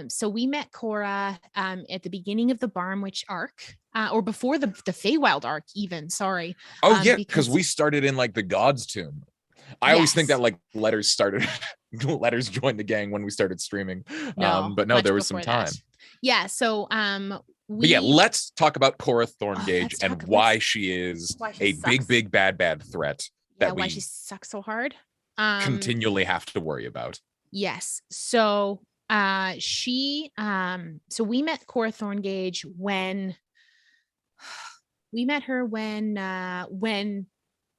So we met Cora at the beginning of the Barmwitch arc, or before the Feywild arc even, sorry. Oh yeah, because we started in like the God's Tomb. I always think that like letters joined the gang when we started streaming. But no, there was some time. Yeah. So but yeah, let's talk about Cora Thorngage and why she is a big bad threat that why she sucks so hard. Continually have to worry about. Yes. So so we met Cora Thorngage when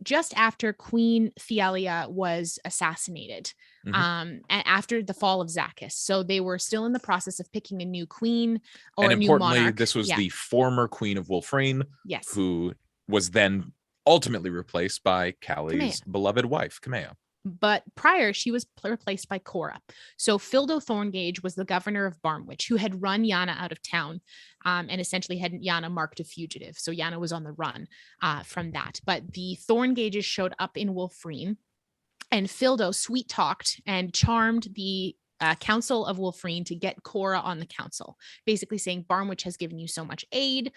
just after Queen Thealia was assassinated, and after the fall of Zacchus. So they were still in the process of picking a new queen or a new monarch. This was the former Queen of Wulfrene, yes, who was then ultimately replaced by Callie's beloved wife, Kamea. But prior, she was replaced by Cora. So Fildo Thorngage was the governor of Barmwitch, who had run Yana out of town, and essentially had Yana marked a fugitive. So Yana was on the run from that. But the Thorngages showed up in Wulfrene, and Fildo sweet-talked and charmed the Council of Wulfrene to get Cora on the council, basically saying, Barmwitch has given you so much aid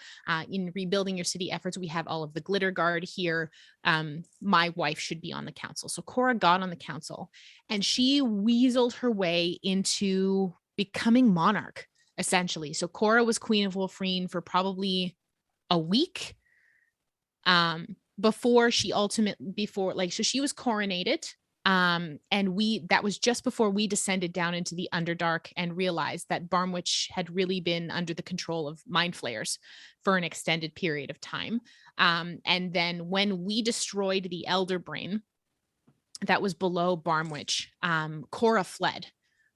in rebuilding your city efforts. We have all of the glitter guard here. My wife should be on the council. So Cora got on the council, and she weaseled her way into becoming monarch, essentially. So Cora was Queen of Wulfrene for probably a week before she so she was coronated. And that was just before we descended down into the Underdark and realized that Barmwitch had really been under the control of mind flayers for an extended period of time. And then when we destroyed the Elder Brain that was below Barmwitch, Cora fled.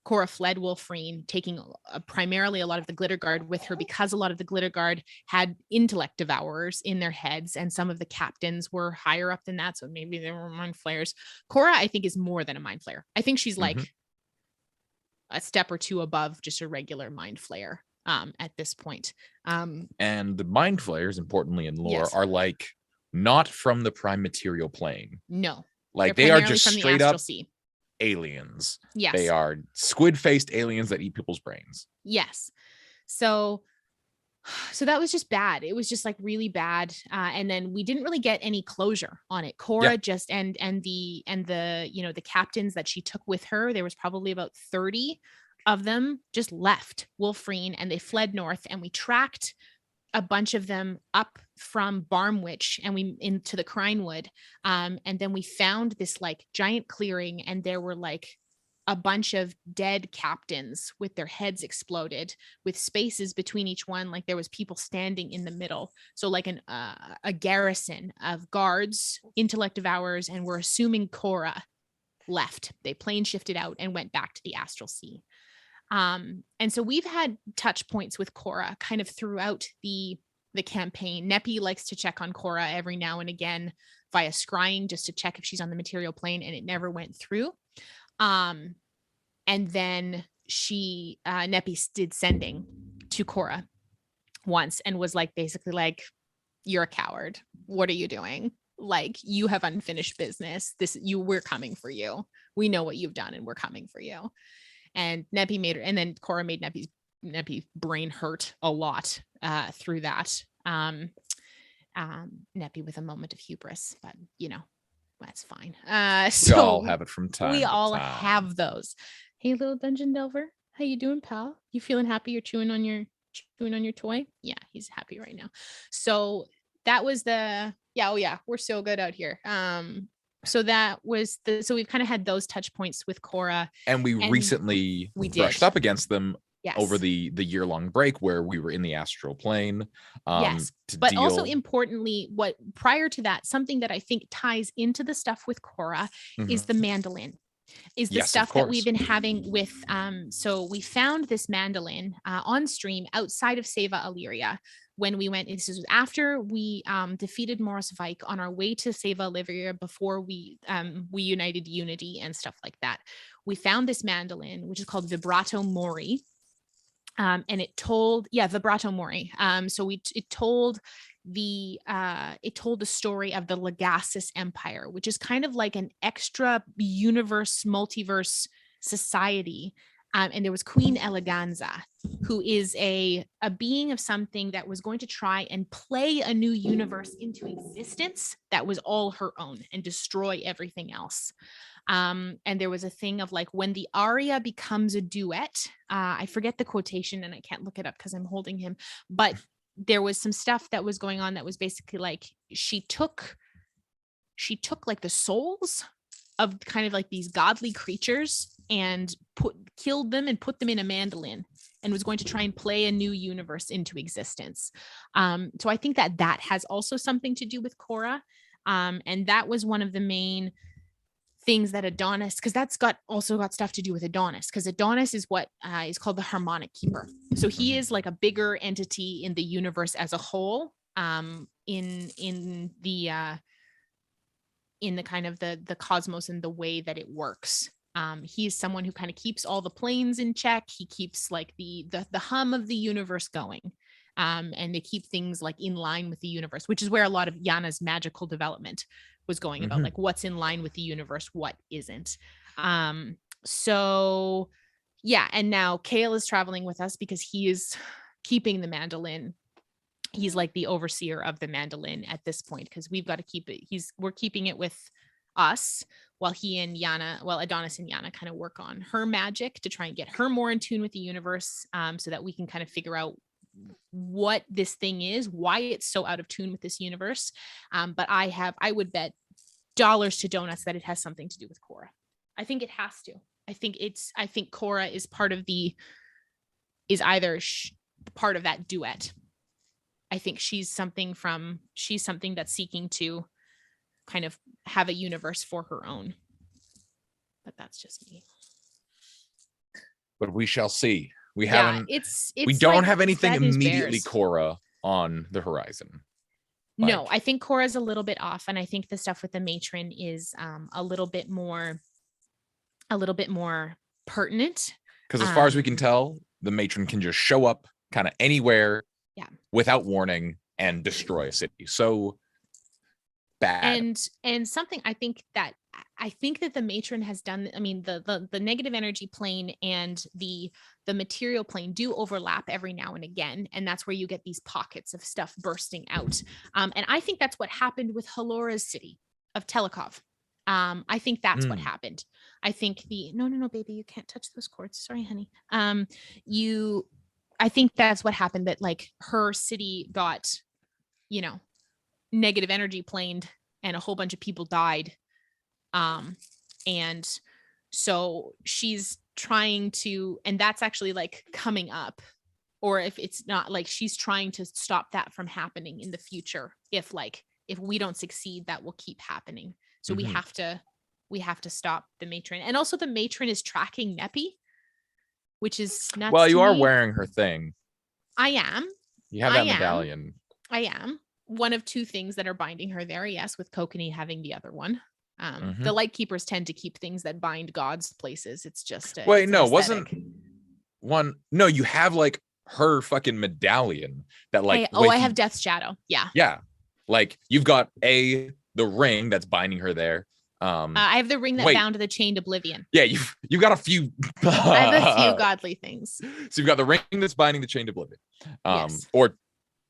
Cora fled Wulfrene, taking primarily a lot of the glitter guard with her, because a lot of the glitter guard had intellect devourers in their heads, and some of the captains were higher up than that, so maybe they were mind flayers. Cora, I think, is more than a mind flayer. I think she's like a step or two above just a regular mind flayer at this point. And the mind flayers, importantly in lore, are like not from the prime material plane. No, like they are just straight up aliens. Yes, they are squid-faced aliens that eat people's brains. Yes. So that was just bad. It was just like really bad. And then we didn't really get any closure on it. Cora just and the the captains that she took with her, there was probably about 30 of them, just left Wulfrene and they fled north, and we tracked a bunch of them up from Barmwitch and we into the Crinewood. And then we found this like giant clearing, and there were like a bunch of dead captains with their heads exploded, with spaces between each one. Like there was people standing in the middle. So like a garrison of guards, intellect devourers, and we're assuming Cora left. They plane shifted out and went back to the Astral Sea. And so we've had touch points with Cora kind of throughout the campaign. Neppy likes to check on Cora every now and again via scrying, just to check if she's on the material plane, and it never went through. And then Neppy did sending to Cora once and was like, basically like, you're a coward. What are you doing? Like, you have unfinished business. We're coming for you. We know what you've done and we're coming for you. And Neppy made her, and then Cora made Neppy's brain hurt a lot through that. Neppy with a moment of hubris, but that's fine. So we all have it from time. We all have those. Hey, little dungeon delver, how you doing, pal? You feeling happy? You're chewing on your toy? Yeah, he's happy right now. So that was we're so good out here. So that was so we've kind of had those touch points with Cora, and we recently brushed up against them over the year-long break where we were in the astral plane. But also importantly, what prior to that, something that I think ties into the stuff with Cora is the mandolin. Is the stuff that we've been having with so we found this mandolin on stream outside of Seva Illyria when we went. This was after we defeated Morris Vike on our way to Seva Illyria, before we united Unity and stuff like that. We found this mandolin, which is called Vibrato Mori, And it told, vibrato mori. So it told the story of the Legasis Empire, which is kind of like an extra universe, multiverse society. And there was Queen Eleganza, who is a being of something that was going to try and play a new universe into existence that was all her own and destroy everything else. And there was a thing of like when the aria becomes a duet, I forget the quotation and I can't look it up because I'm holding him, but there was some stuff that was going on that was basically like she took like the souls of kind of like these godly creatures and killed them and put them in a mandolin and was going to try and play a new universe into existence. So I think that has also something to do with Korra. And that was one of the main things that Adonis, because that's also got stuff to do with Adonis, because Adonis is what is called the harmonic keeper. So he is like a bigger entity in the universe as a whole, in the kind of the cosmos and the way that it works. He's someone who kind of keeps all the planes in check. He keeps like the hum of the universe going. And they keep things like in line with the universe, which is where a lot of Yana's magical development was going about, like what's in line with the universe, what isn't. So yeah. And now Kale is traveling with us because he is keeping the mandolin. He's like the overseer of the mandolin at this point, because we've got to keep it. We're keeping it with us while Adonis and Yana kind of work on her magic to try and get her more in tune with the universe, so that we can kind of figure out what this thing is, why it's so out of tune with this universe. But I would bet dollars to donuts that it has something to do with Korra. I think it has to. I think Korra is either part of that duet. I think she's something that's seeking to kind of have a universe for her own. But that's just me. But we shall see. We don't like have anything immediately Korra on the horizon. No, I think Korra's a little bit off, and I think the stuff with the matron is a little bit more pertinent. Because as far as we can tell, the matron can just show up kind of anywhere, without warning, and destroy a city. So bad. And something I think that the matron has done. I mean, the negative energy plane and the material plane do overlap every now and again, and that's where you get these pockets of stuff bursting out. And I think that's what happened with Halora's city of Telekov. I think that's what happened. I think no, baby, you can't touch those cords. Sorry, honey. I think that's what happened, that like her city got, negative energy planed and a whole bunch of people died. And so she's trying to, and that's actually like coming up, or if it's not, like she's trying to stop that from happening in the future. If we don't succeed, that will keep happening. So we have to stop the matron. And also the matron is tracking Neppy, which is nuts. Well, you are wearing her thing. I am. You have that medallion. I am. One of two things that are binding her there, yes, with Kokanee having the other one. The light keepers tend to keep things that bind gods places. It's just wasn't one. No, you have like her fucking medallion that like. I have Death's Shadow. Yeah. Like you've got the ring that's binding her there. I have the ring that bound the chained oblivion. Yeah, you've got a few. I have a few godly things. So you've got the ring that's binding the chained oblivion. Yes. Or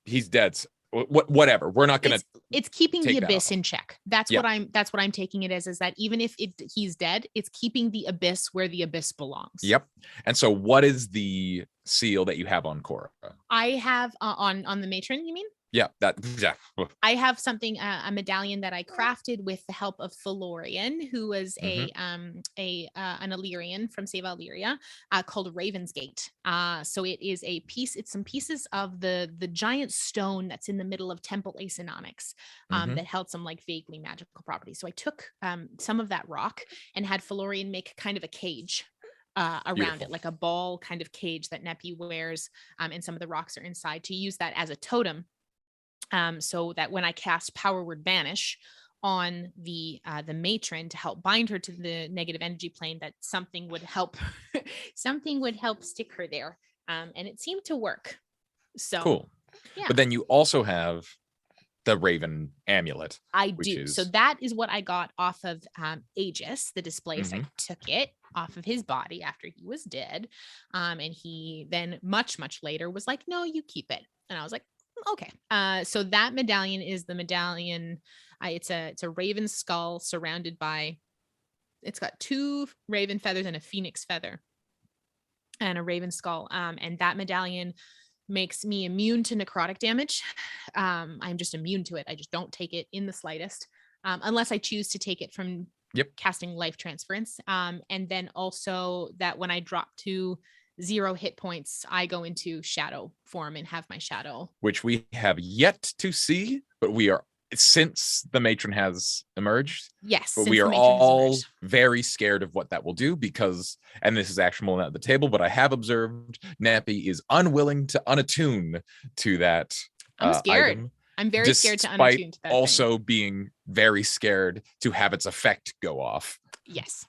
he's dead. Whatever. We're not gonna. It's keeping the abyss in check. That's what I'm taking it as. Is that even if he's dead, it's keeping the abyss where the abyss belongs. Yep. And so, what is the seal that you have on Korra? I have on the matron. You mean? Yeah, I have something, a medallion that I crafted with the help of Felorian, who was an Illyrian from Save Illyria, called Raven's Gate. So it is a piece. It's some pieces of the giant stone that's in the middle of Temple Aesonomics, that held some like vaguely magical properties. So I took some of that rock and had Felorian make kind of a cage around it, like a ball kind of cage that Neppy wears, and some of the rocks are inside, to use that as a totem. So that when I cast Power Word Banish on the matron to help bind her to the negative energy plane, that something would help stick her there. And it seemed to work. So cool. Yeah. But then you also have the Raven amulet. I do. So that is what I got off of Aegis, the Displace. I took it off of his body after he was dead. And he then much later was like, no, you keep it. And I was like, okay. So that medallion is the medallion. It's a raven skull surrounded by, it's got 2 raven feathers and a phoenix feather and a raven skull. And that medallion makes me immune to necrotic damage. I'm just immune to it. I just don't take it in the slightest, unless I choose to take it from casting life transference. And then also that when I drop to 0 hit points, I go into shadow form and have my shadow. Which we have yet to see, but we are, since the matron has emerged. Yes. But we are all very scared of what that will do because, and this is actionable at the table, but I have observed Nappy is unwilling to unattune to that. I'm scared. Item, I'm very scared to unattune to that. Also being very scared to have its effect go off. Yes.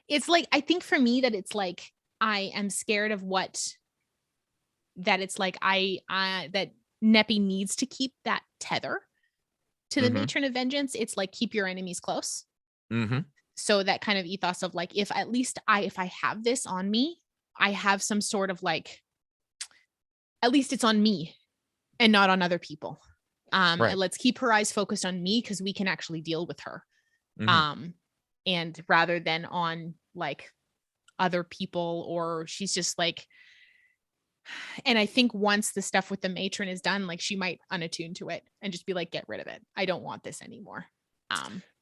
It's like, I think for me that it's like, I am scared of that it's like, that Neppy needs to keep that tether to the matron of vengeance. It's like, keep your enemies close. So that kind of ethos of like, if at least if I have this on me, I have some sort of like, at least it's on me and not on other people. Right. Let's keep her eyes focused on me because we can actually deal with her. And rather than on like other people, or she's just like, and I think once the stuff with the matron is done, like she might unattune to it and just be like, get rid of it. I don't want this anymore.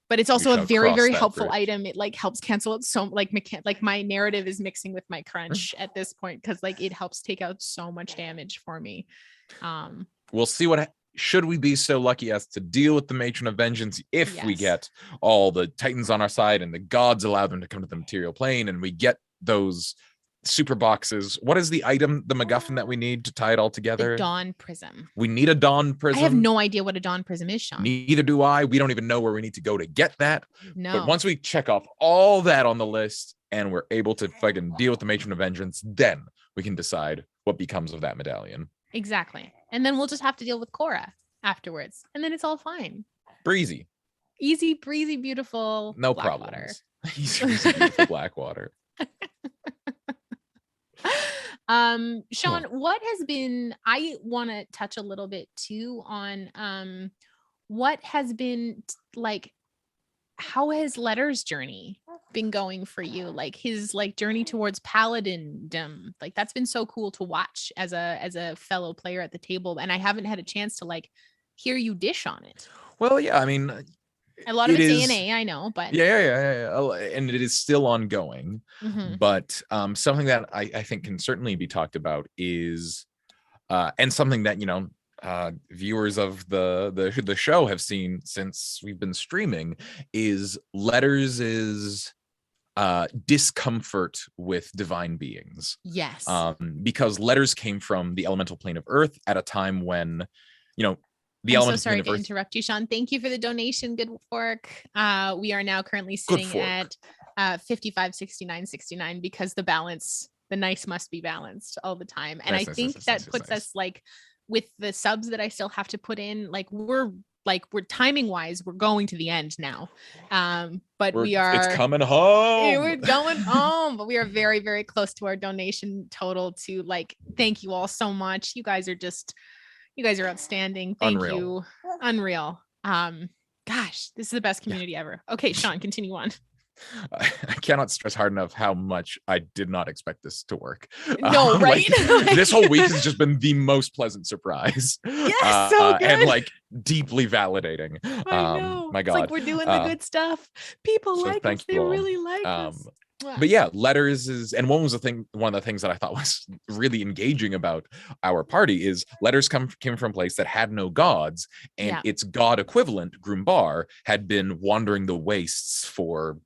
But it's also a very helpful item. It like helps cancel it. So like my narrative is mixing with my crunch at this point. Cause like it helps take out so much damage for me. We'll see should we be so lucky as to deal with the matron of vengeance, if we get all the titans on our side and the gods allow them to come to the material plane and we get those super boxes. What is the item, the MacGuffin that we need to tie it all together? The Dawn Prism. We need a Dawn Prism. I have no idea what a Dawn Prism is, Sean. Neither do I. We don't even know where we need to go to get that. No. But once we check off all that on the list and we're able to fucking deal with the Matron of Vengeance, then we can decide what becomes of that medallion. Exactly. And then we'll just have to deal with Cora afterwards. And then it's all fine. Breezy. Easy, breezy, beautiful. No Blackwater. problems. Easy, breezy, beautiful Blackwater. Sean, what has been, I want to touch a little bit too on what has been like, how has Letter's journey been going for you? Like his like journey towards paladindom, like that's been so cool to watch as a fellow player at the table, and I haven't had a chance to like hear you dish on it. Well, yeah, I mean, a lot of it's A&A, I know, but yeah, and it is still ongoing. But something that I think can certainly be talked about is, and something that viewers of the show have seen since we've been streaming, is Letters' discomfort with divine beings. Yes. Because Letters came from the elemental plane of Earth at a time when, I'm so sorry to interrupt you, Sean. Thank you for the donation. Good work. We are now currently sitting at 55.69.69 because the nice must be balanced all the time. And I think that puts us like with the subs that I still have to put in, like we're timing wise, we're going to the end now. But it's coming home. We're going home, but we are very, very close to our donation total to like, thank you all so much. You guys are outstanding. Thank you. Unreal. Gosh, this is the best community ever. Okay, Sean, continue on. I cannot stress hard enough how much I did not expect this to work. No, right? This whole week has just been the most pleasant surprise. Yes, so good. And like deeply validating. I know. My God. It's like we're doing the good stuff. People like us. They really like us. But yeah, Letters is, and one of the things that I thought was really engaging about our party is Letters came from a place that had no gods, and its god equivalent, Grumbar, had been wandering the wastes for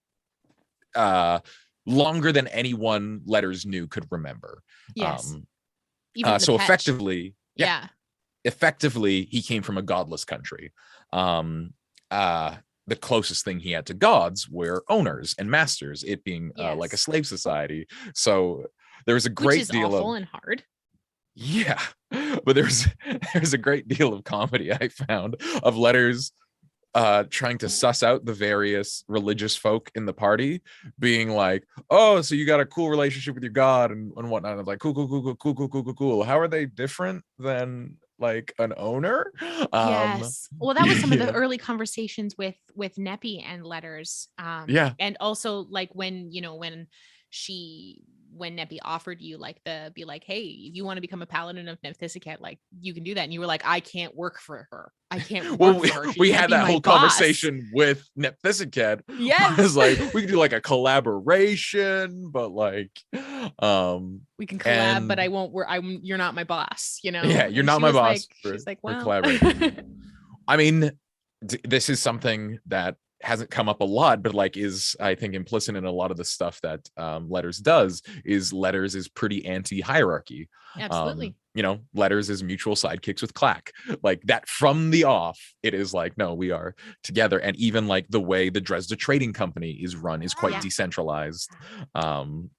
longer than anyone Letters knew could remember. Yes. So effectively, effectively, he came from a godless country. The closest thing he had to gods were owners and masters, it being like a slave society. So there's a great which is deal awful of and hard. yeah, but there's a great deal of comedy I found of letters trying to suss out the various religious folk in the party, being like, oh, so you got a cool relationship with your god and whatnot. And I'm like, cool. How are they different than like an owner? Yes. Well, that was some of the yeah, early conversations with Neppy and letters. yeah. And also like when, when Neppy offered you like be like, hey, if you want to become a paladin of Nephthisicat, like you can do that. And you were like, I can't work for her. I can't work for her. She We can't had be that my whole boss. conversation with Nephthisicat. Yes. I was like, we can do like a collaboration, but like we can collab, but I won't work. You're not my boss, Yeah, you're and not my boss. She's like, well, collaborating. I mean, this is something that hasn't come up a lot, but like is I think implicit in a lot of the stuff that letters is pretty anti-hierarchy. Absolutely. Letters is mutual sidekicks with Clack, like that from the off. It is like, no, we are together. And even like the way the Dresda Trading Company is run is quite decentralized. And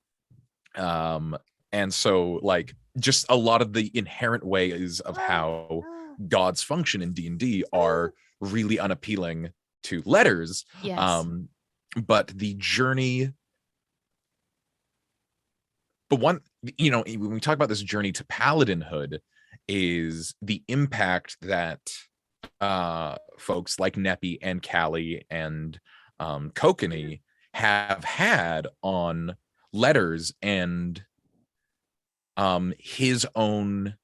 so like just a lot of the inherent ways of how gods function in D&D are really unappealing to letters. Yes. But the journey, when we talk about this journey to paladinhood, is the impact that folks like Neppy and Callie and Kokanee have had on letters and his own,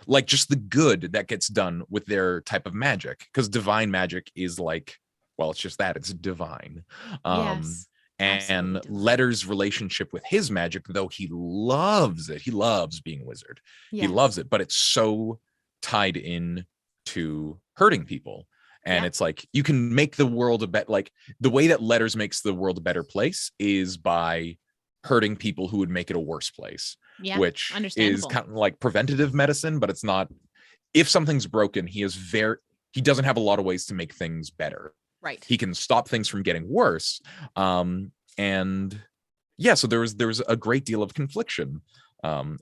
like just the good that gets done with their type of magic, because divine magic is like, well, it's just that, it's divine. Yes, and Letter's relationship with his magic, though he loves it, he loves being wizard, he loves it, but it's so tied in to hurting people. And it's like, you can make the world a better, like the way that Letters makes the world a better place is by hurting people who would make it a worse place, which is kind of like preventative medicine, but it's not. If something's broken, he doesn't have a lot of ways to make things better. Right. He can stop things from getting worse. And yeah, so there was a great deal of confliction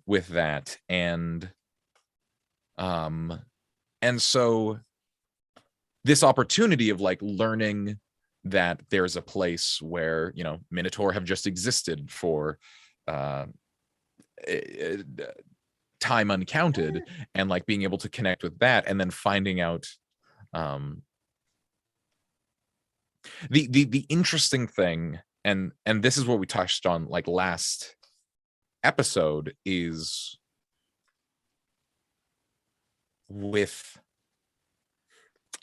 with that. And so this opportunity of like learning that there's a place where, Minotaur have just existed for time uncounted, and like being able to connect with that, and then finding out the interesting thing, and this is what we touched on like last episode, is with,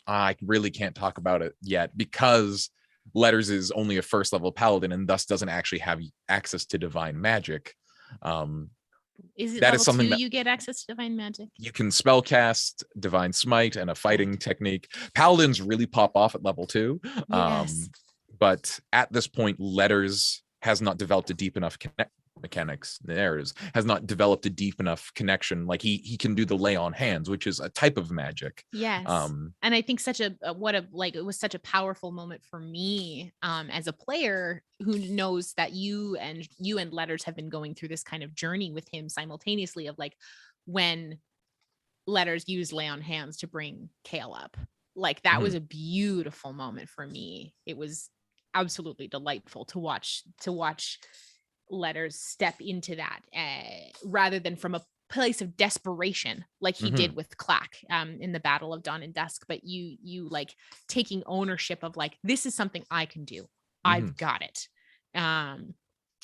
I really can't talk about it yet because Letters is only a first level paladin and thus doesn't actually have access to divine magic. Is it that level is something 2 that you get access to divine magic? You can spellcast divine smite and a fighting technique. Paladins really pop off at level 2. Yes. But at this point, Letters has not developed a deep enough has not developed a deep enough connection. Like he can do the lay on hands, which is a type of magic. Yes. And I think it was such a powerful moment for me as a player who knows that you and Letters have been going through this kind of journey with him simultaneously, of like when Letters used lay on hands to bring Kale up. Like that was a beautiful moment for me. It was absolutely delightful to watch Letters step into that rather than from a place of desperation like he did with Clack in the Battle of Dawn and Dusk, but you like taking ownership of like, this is something I can do. I've got it,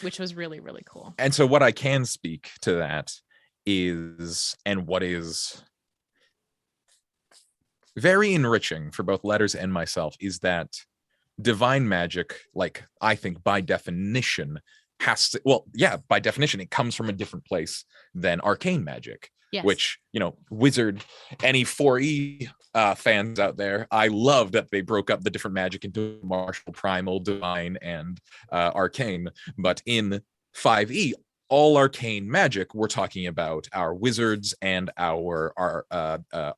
which was really, really cool. And so what I can speak to that is, and what is very enriching for both Letters and myself, is that divine magic, like I think by definition by definition, it comes from a different place than arcane magic. Yes. Which, wizard, any 4E fans out there, I love that they broke up the different magic into martial, primal, divine, and arcane. But in 5E, all arcane magic, we're talking about our wizards and our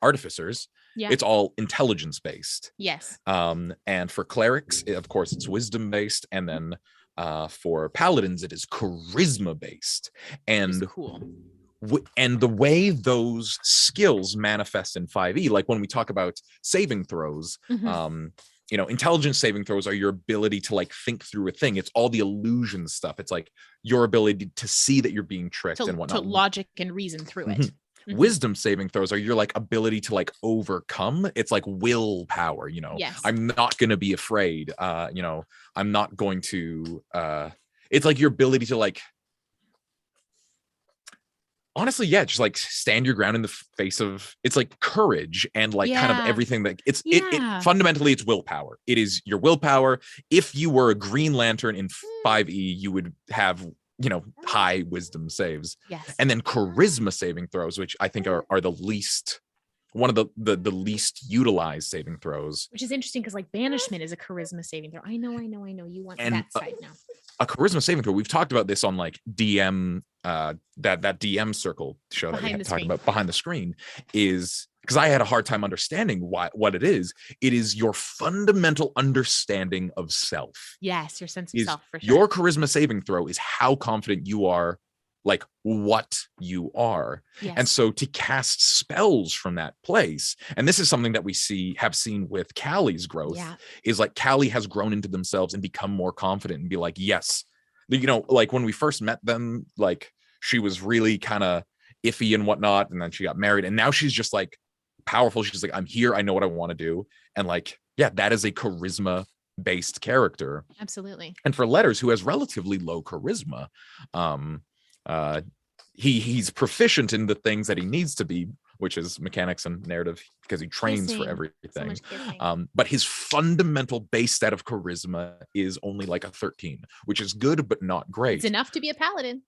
artificers. Yeah. It's all intelligence based. Yes. And for clerics, of course, it's wisdom based, and then For paladins, it is charisma based, and cool. And the way those skills manifest in 5e, like when we talk about saving throws, intelligence saving throws are your ability to like think through a thing. It's all the illusion stuff. It's like your ability to see that you're being tricked and whatnot. To logic and reason through it. Wisdom saving throws are your like ability to like overcome. It's like willpower, Yes. I'm not going to be afraid. I'm not going to it's like your ability to like, honestly, yeah, just like stand your ground in the face of, it's like courage and like kind of everything that it fundamentally it's willpower. It is your willpower. If you were a Green Lantern in 5e, you would have high wisdom saves. Yes. And then charisma saving throws, which I think are the least, one of the least utilized saving throws. Which is interesting because like banishment is a charisma saving throw. I know. You want that side now. A charisma saving throw. We've talked about this on like DM, that DM circle show that we had talked about behind the screen, is because I had a hard time understanding what it is. It is your fundamental understanding of self. Yes, your sense of self, for sure. Your charisma saving throw is how confident you are, like what you are. Yes. And so to cast spells from that place, and this is something that we have seen with Callie's growth, is like Callie has grown into themselves and become more confident and be like, yes, like when we first met them, like she was really kind of iffy and whatnot, and then she got married, and now she's just like powerful. She's like, I'm here, I know what I want to do. And like, yeah, that is a charisma based character. Absolutely. And for Letters, who has relatively low charisma, he's proficient in the things that he needs to be, which is mechanics and narrative, because he trains for everything. But his fundamental base set of charisma is only like a 13, which is good but not great. It's enough to be a paladin.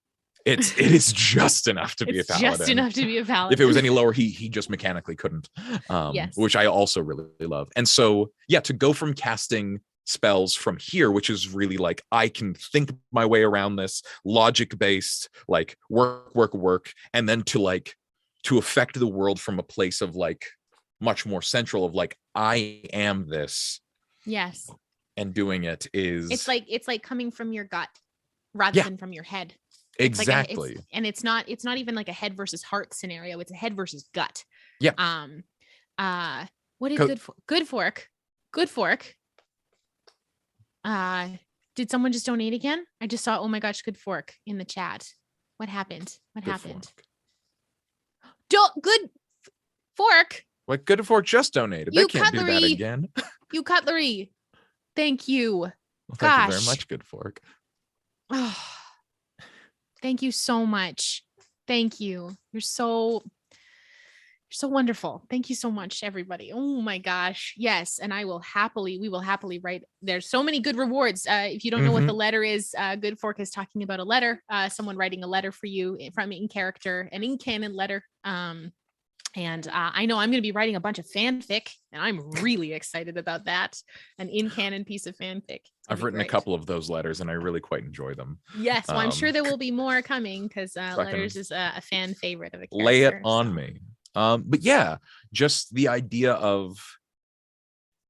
It is just enough to be a paladin. Just enough to be a paladin. If it was any lower, he just mechanically couldn't. Which I also really love. And so yeah, to go from casting spells from here, which is really like, I can think my way around this, logic based, like work, and then to affect the world from a place of like much more central of like, I am this. Yes. And doing it is, it's like coming from your gut rather than from your head. Exactly. It's not even like a head versus heart scenario. It's a head versus gut. Yeah. What is good fork? Good fork. Did someone just donate again? I just saw, oh my gosh, good fork in the chat. What happened? Good fork. What good fork just donated? They can't do that again. You cutlery. Thank you. Well, thank you very much, good fork. Oh, thank you so much. Thank you. You're so wonderful. Thank you so much, everybody. Oh my gosh. Yes. And we will happily write. There's so many good rewards. If you don't know what the letter is, Good Fork is talking about a letter, someone writing a letter for you from in character, an in canon letter. And I know I'm going to be writing a bunch of fanfic, and I'm really excited about that. An in canon piece of fanfic. I've written a couple of those letters, and I really quite enjoy them. Yes. Well, I'm sure there will be more coming, because Letters is a fan favorite of a character. Lay it on me. But yeah, just the idea of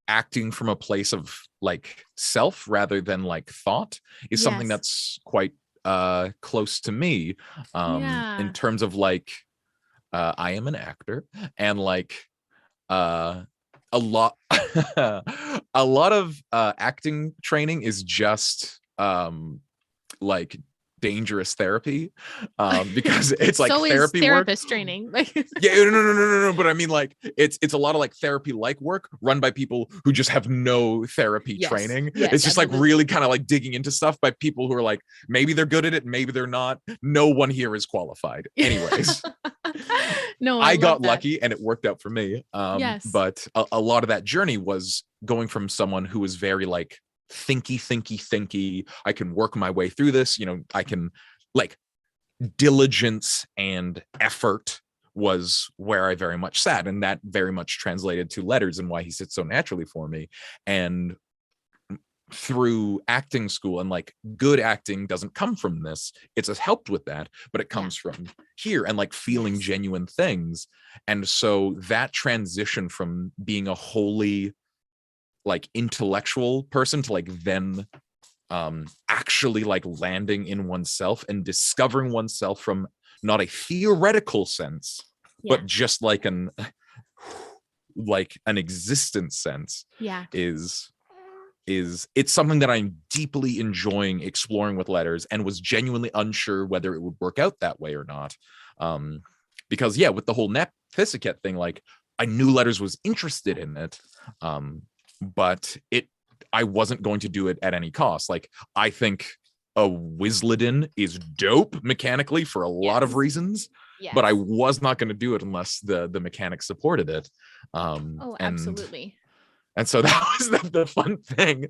acting from a place of like self rather than like thought is something that's quite close to me, in terms of like, I am an actor, and like a lot of acting training is just like dangerous therapy, because it's like so therapy is therapist work. Training. No, but I mean, like it's a lot of like therapy like work run by people who just have no therapy training. It's just like really kind of like digging into stuff by people who are like, maybe they're good at it, maybe they're not. No one here is qualified. Anyways. No, I got lucky and it worked out for me. But a lot of that journey was going from someone who was very like thinky. I can work my way through this. I can like diligence and effort was where I very much sat. And that very much translated to Letters and why he sits so naturally for me. And through acting school, and like good acting doesn't come from this, it's helped with that, but it comes from here and like feeling genuine things. And so that transition from being a wholly like intellectual person to like then actually like landing in oneself and discovering oneself from not a theoretical sense, but just like an existence sense, is it's something that I'm deeply enjoying exploring with letters, and was genuinely unsure whether it would work out that way or not. Because with the whole Nepthysiket thing, like I knew letters was interested in it, but I wasn't going to do it at any cost. Like I think a Wizladin is dope mechanically for a lot of reasons, but I was not going to do it unless the mechanics supported it. Absolutely. And so that was the fun thing.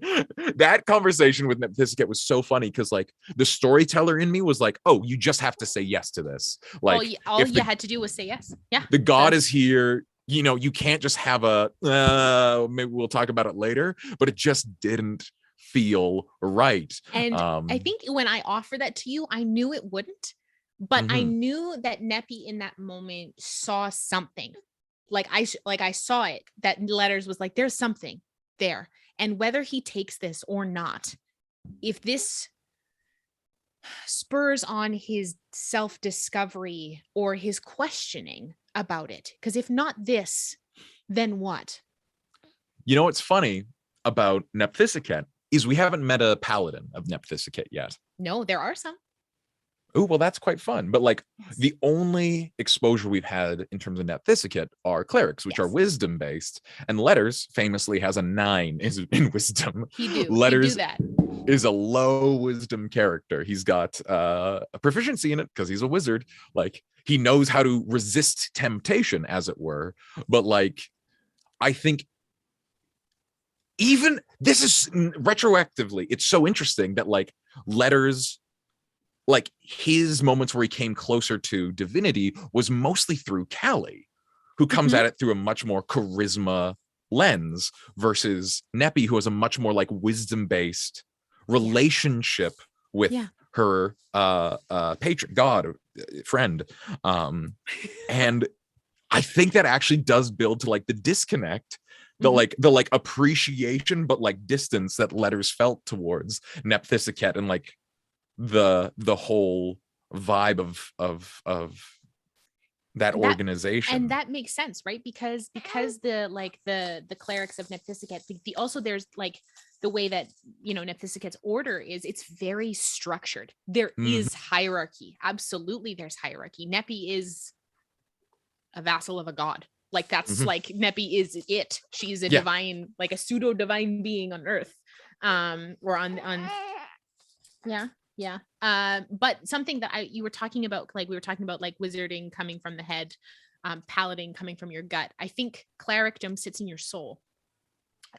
That conversation with Nepthysiket was so funny because like the storyteller in me was like, oh, you just have to say yes to this. Like all you had to do was say yes. Yeah. The god is here. You know, you can't just have maybe we'll talk about it later, but it just didn't feel right. And I think when I offered that to you, I knew it wouldn't, but I knew that Neppy in that moment saw something. Like I saw it, that letters was like, there's something there. And whether he takes this or not, if this spurs on his self-discovery or his questioning about it, because if not this, then what? You know what's funny about Nepthysiket is we haven't met a paladin of Nepthysiket yet. No, there are some. Oh, well, that's quite fun. But like the only exposure we've had in terms of Nepthysiket are clerics, which are wisdom based, and letters famously has a 9 in wisdom. Letters is a low wisdom character. He's got a proficiency in it because he's a wizard. Like he knows how to resist temptation, as it were. But like, I think even this is retroactively, it's so interesting that like letters, like his moments where he came closer to divinity was mostly through Callie, who comes at it through a much more charisma lens, versus Neppy, who has a much more like wisdom-based relationship with her patron, god, friend. And I think that actually does build to like the disconnect, the like appreciation, but like distance that letters felt towards Nepthysiket, and like the whole vibe of that organization. And that makes sense, right? Because the clerics of Nepthysiket, also there's like the way that, you know, Nepthysiket's order is, it's very structured. There is hierarchy. Absolutely, there's hierarchy. Neppy is a vassal of a god. Like that's like Neppy is it. She's a divine, like a pseudo divine being on Earth, or on but something that you were talking about, like we were talking about, like wizarding coming from the head, paladin coming from your gut. I think clericdom sits in your soul.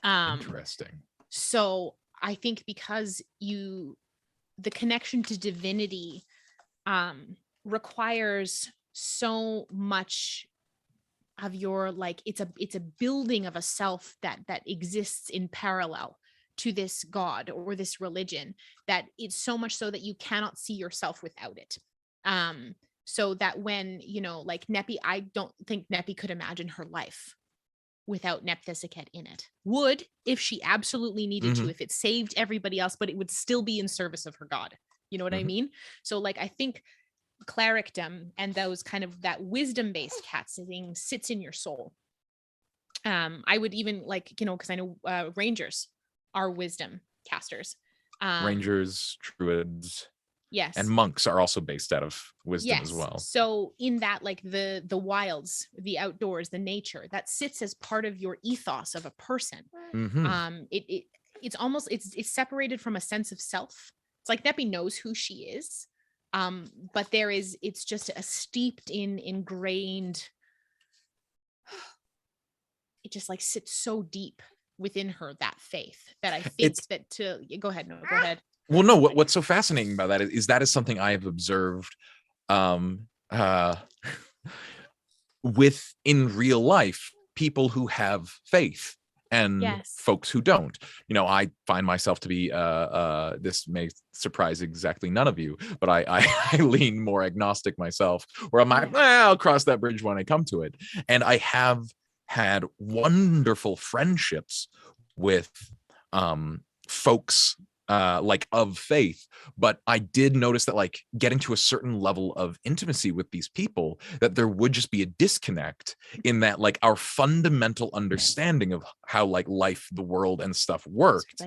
Interesting. So I think because the connection to divinity requires so much of your, like, it's a building of a self that exists in parallel to this god or this religion, that it's so much so that you cannot see yourself without it. So that when, you know, like Neppy, I don't think Neppy could imagine her life without Nepthysiket in it. Would, if she absolutely needed to, if it saved everybody else, but it would still be in service of her god. You know what I mean? So like, I think clericdom and those kind of that wisdom-based cat sitting sits in your soul. I would even like, you know, because I know rangers are wisdom casters. Rangers, druids, yes, and monks are also based out of wisdom as well. So in that, like the wilds, the outdoors, the nature, that sits as part of your ethos of a person. It's almost it's separated from a sense of self. It's like Neppy knows who she is, but it's just a steeped in ingrained, it just like sits so deep within her, that faith, that I think go ahead. Well, no, what's so fascinating about that is that is something I have observed with in real life, people who have faith and folks who don't. You know, I find myself to be this may surprise exactly none of you, but I lean more agnostic myself, where I'm like, I'll cross that bridge when I come to it. And I have had wonderful friendships with folks like of faith, but I did notice that like getting to a certain level of intimacy with these people, that there would just be a disconnect in that like our fundamental understanding of how like life, the world and stuff worked,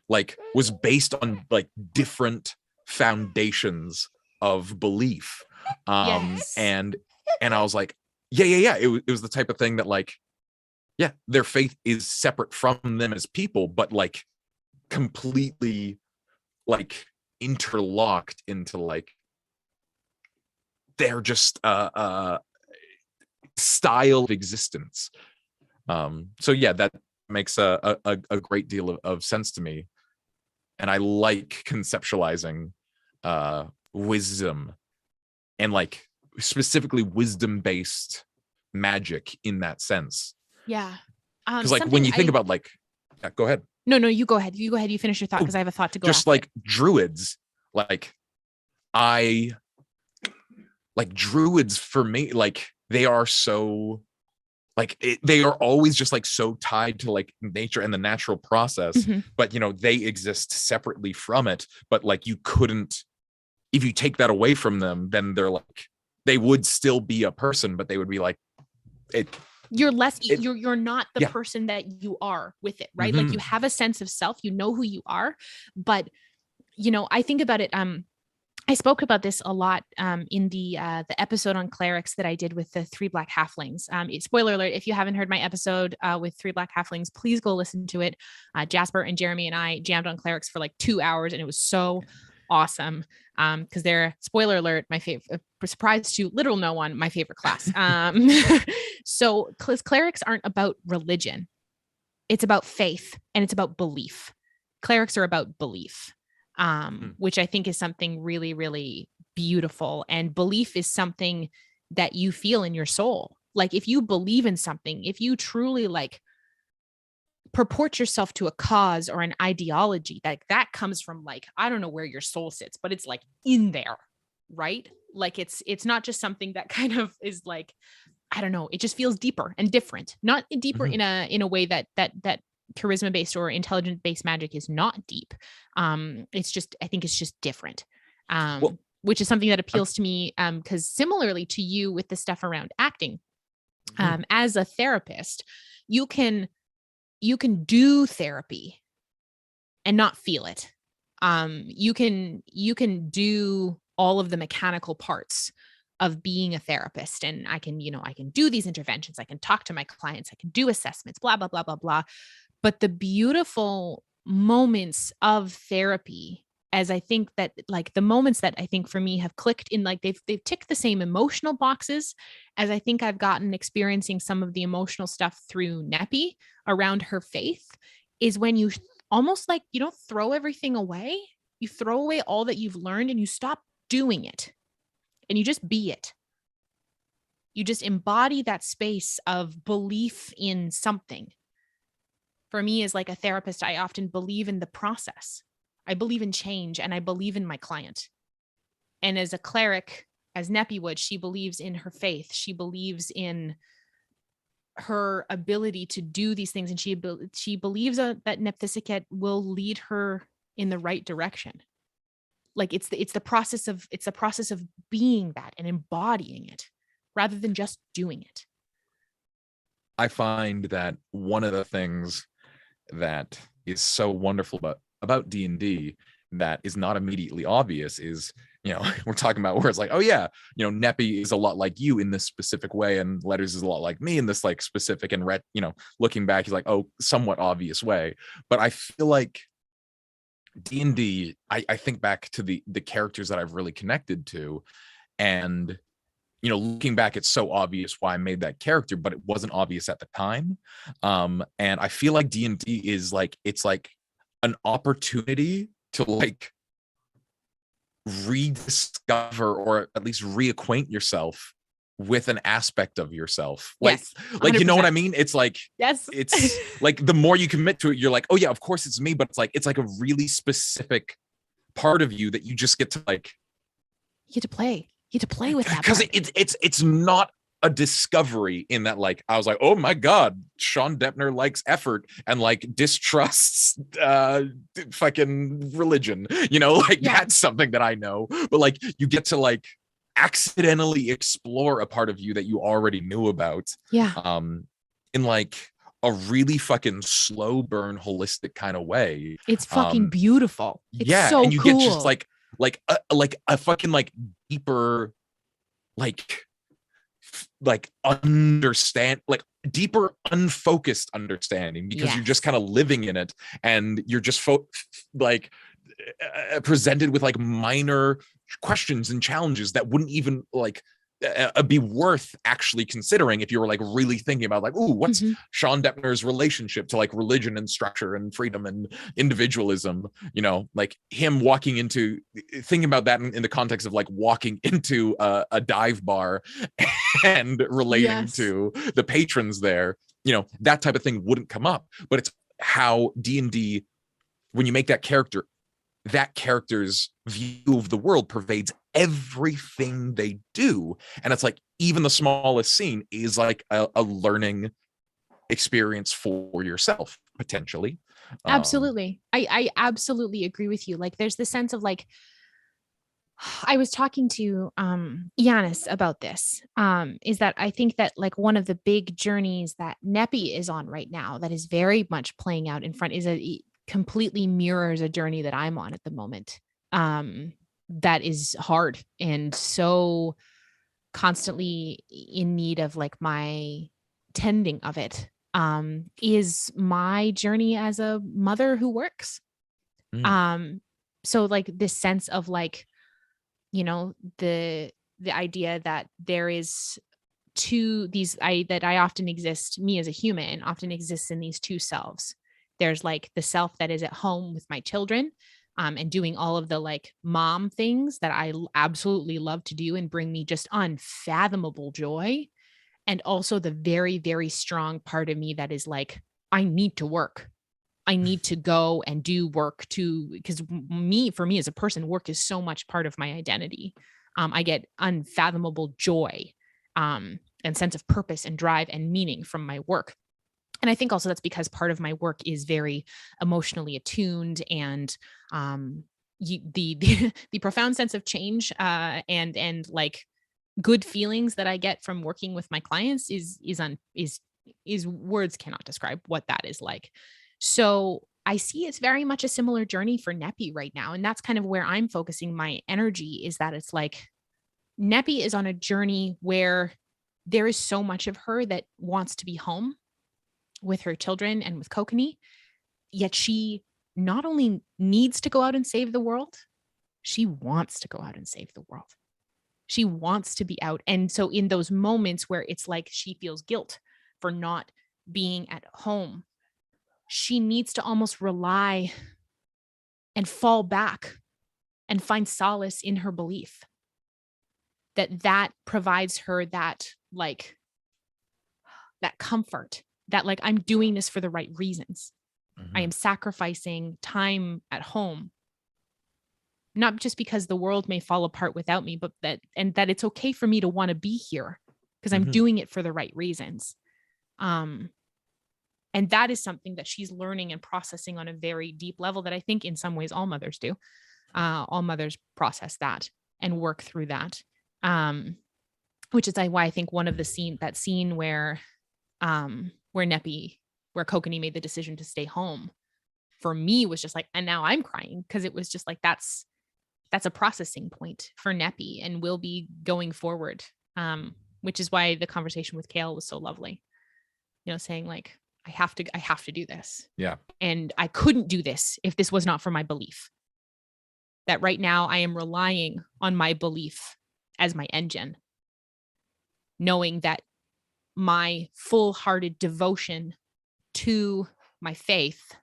like was based on like different foundations of belief. And I was like, yeah. It was the type of thing that like, yeah, their faith is separate from them as people, but like completely like interlocked into like they're just style of existence. So yeah, that makes a great deal of sense to me, and I like conceptualizing wisdom and like specifically wisdom based magic in that sense. Yeah. Because like when you think about like, yeah, go ahead. No, you go ahead. You finish your thought, because I have a thought to go. Just like it. Druids, like druids for me, like they are so like they are always just like so tied to like nature and the natural process, but you know, they exist separately from it. But like you couldn't, if you take that away from them, then they're like, they would still be a person, but they would be like it. You're not the person that you are with it, right? Like you have a sense of self, you know who you are, but you know, I think about it. I spoke about this a lot in the episode on clerics that I did with the 3 Black Halflings. Spoiler alert, if you haven't heard my episode with 3 Black Halflings, please go listen to it. Jasper and Jeremy and I jammed on clerics for like 2 hours, and it was so awesome, because they're, spoiler alert, my favorite, surprise to literal no one, my favorite class. So clerics aren't about religion. It's about faith, and it's about belief. Clerics are about belief, which I think is something really, really beautiful. And belief is something that you feel in your soul. Like if you believe in something, if you truly like purport yourself to a cause or an ideology, that comes from like, I don't know where your soul sits, but it's like in there, right? Like it's not just something that kind of is like, I don't know, it just feels deeper and different, not deeper in a way that charisma based or intelligent based magic is not deep. It's just, I think it's just different. Which is something that appeals to me, because similarly to you with the stuff around acting, as a therapist, you can do therapy and not feel it. You can do all of the mechanical parts of being a therapist, and I can do these interventions, I can talk to my clients, I can do assessments, blah, blah, blah, blah, blah. But the beautiful moments of therapy, as I think that like the moments that I think for me have clicked in, like they've ticked the same emotional boxes as I think I've gotten experiencing some of the emotional stuff through Neppy around her faith, is when you almost like, you don't throw everything away. You throw away all that you've learned and you stop doing it, and you just be it. You just embody that space of belief in something. For me, as like a therapist, I often believe in the process. I believe in change, and I believe in my client. And as a cleric, as Neppy would, she believes in her faith. She believes in her ability to do these things, and she believes that Nepthisiket will lead her in the right direction. Like it's the process of being that and embodying it rather than just doing it. I find that one of the things that is so wonderful about D&D that is not immediately obvious is, you know, we're talking about where it's like, oh yeah, you know, Neppy is a lot like you in this specific way, and Letters is a lot like me in this like specific and looking back, he's like, oh, somewhat obvious way. But I feel like D&D, I think back to the characters that I've really connected to, and you know, looking back, it's so obvious why I made that character, but it wasn't obvious at the time. And I feel like D&D is like, it's like an opportunity to like rediscover or at least reacquaint yourself with an aspect of yourself. Yes, like you know what I mean? It's like, yes, it's like the more you commit to it, you're like, oh yeah, of course it's me, but it's like a really specific part of you that you just get to like, you get to play with that, because it's not a discovery in that, like, I was like, oh my God, Sean Deppner likes effort and like distrusts fucking religion, you know, like that's something that I know. But like you get to like accidentally explore a part of you that you already knew about. In like a really fucking slow burn, holistic kind of way. It's fucking beautiful. It's so and you cool. get just like a fucking like deeper, like understand, like deeper unfocused understanding, because you're just kind of living in it, and you're just presented with like minor questions and challenges that wouldn't even like be worth actually considering if you were like really thinking about like, ooh, what's Sean Deppner's relationship to like religion and structure and freedom and individualism, you know, like him walking into thinking about that in the context of like walking into a dive bar and relating to the patrons there, you know, that type of thing wouldn't come up. But it's how D&D, when you make that character, that character's view of the world pervades everything they do. And it's like, even the smallest scene is like a learning experience for yourself, potentially. Absolutely. I absolutely agree with you. Like there's the sense of like, I was talking to Giannis about this, is that I think that like one of the big journeys that Neppy is on right now that is very much playing out in front completely mirrors a journey that I'm on at the moment. That is hard and so constantly in need of like my tending of it, is my journey as a mother who works. So like this sense of like, you know, the idea that there is that I often exist, me as a human often exists in these two selves. There's like the self that is at home with my children, and doing all of the like mom things that I absolutely love to do and bring me just unfathomable joy. And also the very, very strong part of me that is like, I need to work. I need to go and do work too, because for me as a person, work is so much part of my identity. I get unfathomable joy, and sense of purpose and drive and meaning from my work. And I think also that's because part of my work is very emotionally attuned, and the profound sense of change, and like good feelings that I get from working with my clients is words cannot describe what that is like. So I see it's very much a similar journey for Neppy right now. And that's kind of where I'm focusing my energy, is that it's like Neppy is on a journey where there is so much of her that wants to be home with her children and with Kokanee, yet she not only needs to go out and save the world, she wants to go out and save the world. She wants to be out. And so in those moments where it's like she feels guilt for not being at home, she needs to almost rely and fall back and find solace in her belief that provides her that like that comfort, that like I'm doing this for the right reasons. I am sacrificing time at home, not just because the world may fall apart without me, but that it's okay for me to want to be here because I'm doing it for the right reasons. And that is something that she's learning and processing on a very deep level that I think in some ways all mothers do. All mothers process that and work through that. Which is why I think one of the scene where Kokanee made the decision to stay home, for me was just like, and now I'm crying because it was just like, that's a processing point for Neppy and will be going forward. Which is why the conversation with Kale was so lovely, you know, saying like, I have to do this. Yeah. And I couldn't do this if this was not for my belief. That right now I am relying on my belief as my engine, knowing that my full-hearted devotion to my faith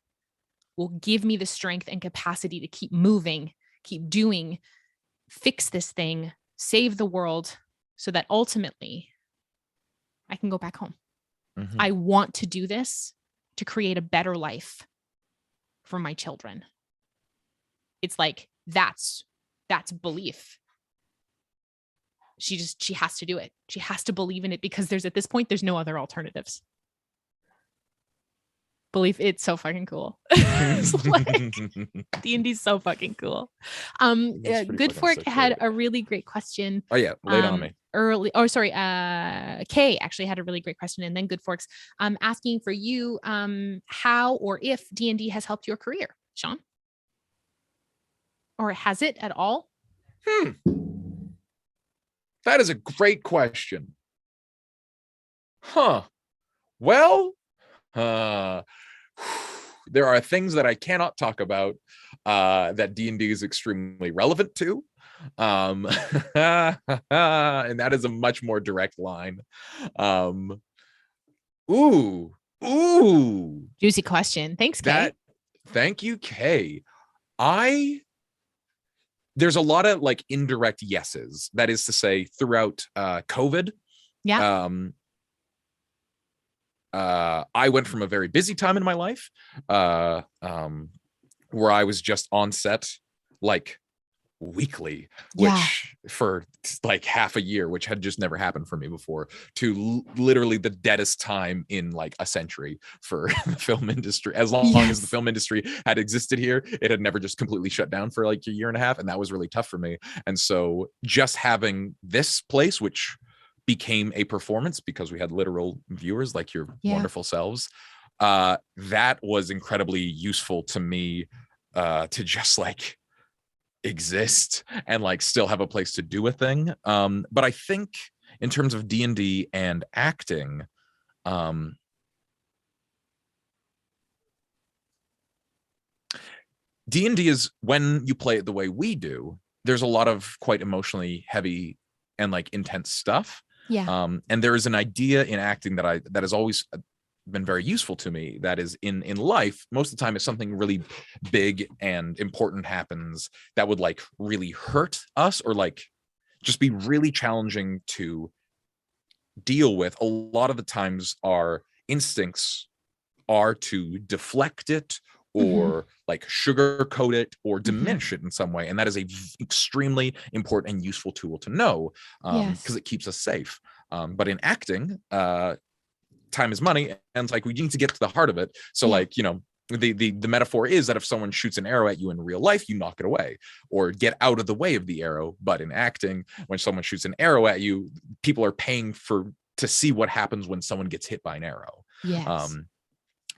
will give me the strength and capacity to keep moving, keep doing, fix this thing, save the world, so that ultimately I can go back home. I want to do this to create a better life for my children. It's like, that's belief. she has to do it. She has to believe in it, because at this point, there's no other alternatives. Believe it's so fucking cool. It's like D&D's so fucking cool. Good Fork had a really great question. Oh yeah, lay it on me. Kay actually had a really great question, and then Good Forks asking for you how or if D&D has helped your career, Sean, or has it at all? That is a great question. Well, there are things that I cannot talk about that D&D is extremely relevant to. And that is a much more direct line. Ooh. Juicy question. Thanks, Kay. Thank you, Kay. There's a lot of like indirect yeses. That is to say, throughout COVID. Yeah. I went from a very busy time in my life where I was just on set like weekly, which for like half a year, which had just never happened for me before, to literally the deadest time in like a century for the film industry. As long as the film industry had existed here, it had never just completely shut down for like a year and a half, and that was really tough for me. And so just having this place, which became a performance because we had literal viewers like your wonderful selves, that was incredibly useful to me to just like exist and like still have a place to do a thing. But I think in terms of D&D and acting, D&D is, when you play it the way we do, there's a lot of quite emotionally heavy and like intense stuff. And there is an idea in acting that has always been very useful to me, that is in life, most of the time, if something really big and important happens that would like really hurt us or like just be really challenging to deal with, a lot of the times our instincts are to deflect it or like sugarcoat it or diminish it in some way. And that is a extremely important and useful tool to know, because it keeps us safe. But in acting, time is money, and it's like we need to get to the heart of it. So like, you know, the metaphor is that if someone shoots an arrow at you in real life, you knock it away or get out of the way of the arrow. But in acting, when someone shoots an arrow at you, people are paying to see what happens when someone gets hit by an arrow.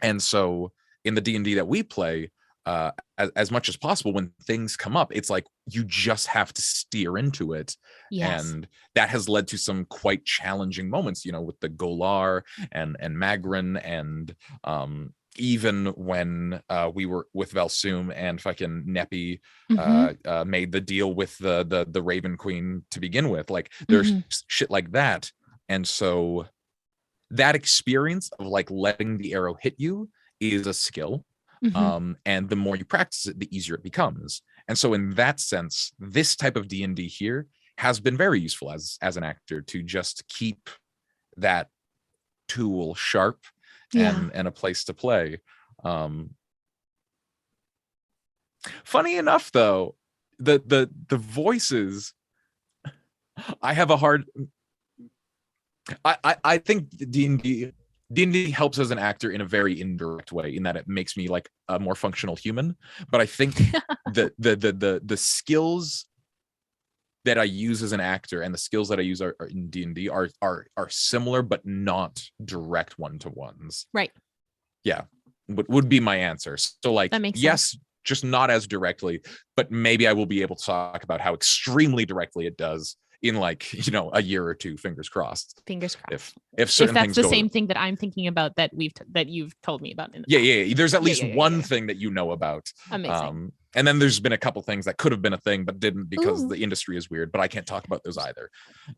And so in the D&D that we play, as much as possible, when things come up, it's like you just have to steer into it. And that has led to some quite challenging moments, you know, with the Golar and Magrin, and even when we were with Valsoom and fucking Neppy made the deal with the Raven Queen to begin with, like there's shit like that. And so that experience of like letting the arrow hit you is a skill. And the more you practice it, the easier it becomes. And so in that sense, this type of D&D here has been very useful as an actor, to just keep that tool sharp and a place to play. Funny enough, though, the voices, I have a hard. I think D&D helps as an actor in a very indirect way, in that it makes me like a more functional human. But I think the skills that I use as an actor and the skills that I use are in D&D are similar, but not direct one-to-ones. Right. Yeah, would be my answer. So like, yes, just not as directly, but maybe I will be able to talk about how extremely directly it does in like, you know, a year or two. Fingers crossed. If certain that's things the same thing that I'm thinking about that you've told me about in the past. There's at least one thing that you know about. Amazing. And then there's been a couple things that could have been a thing but didn't, because the industry is weird, but I can't talk about those either.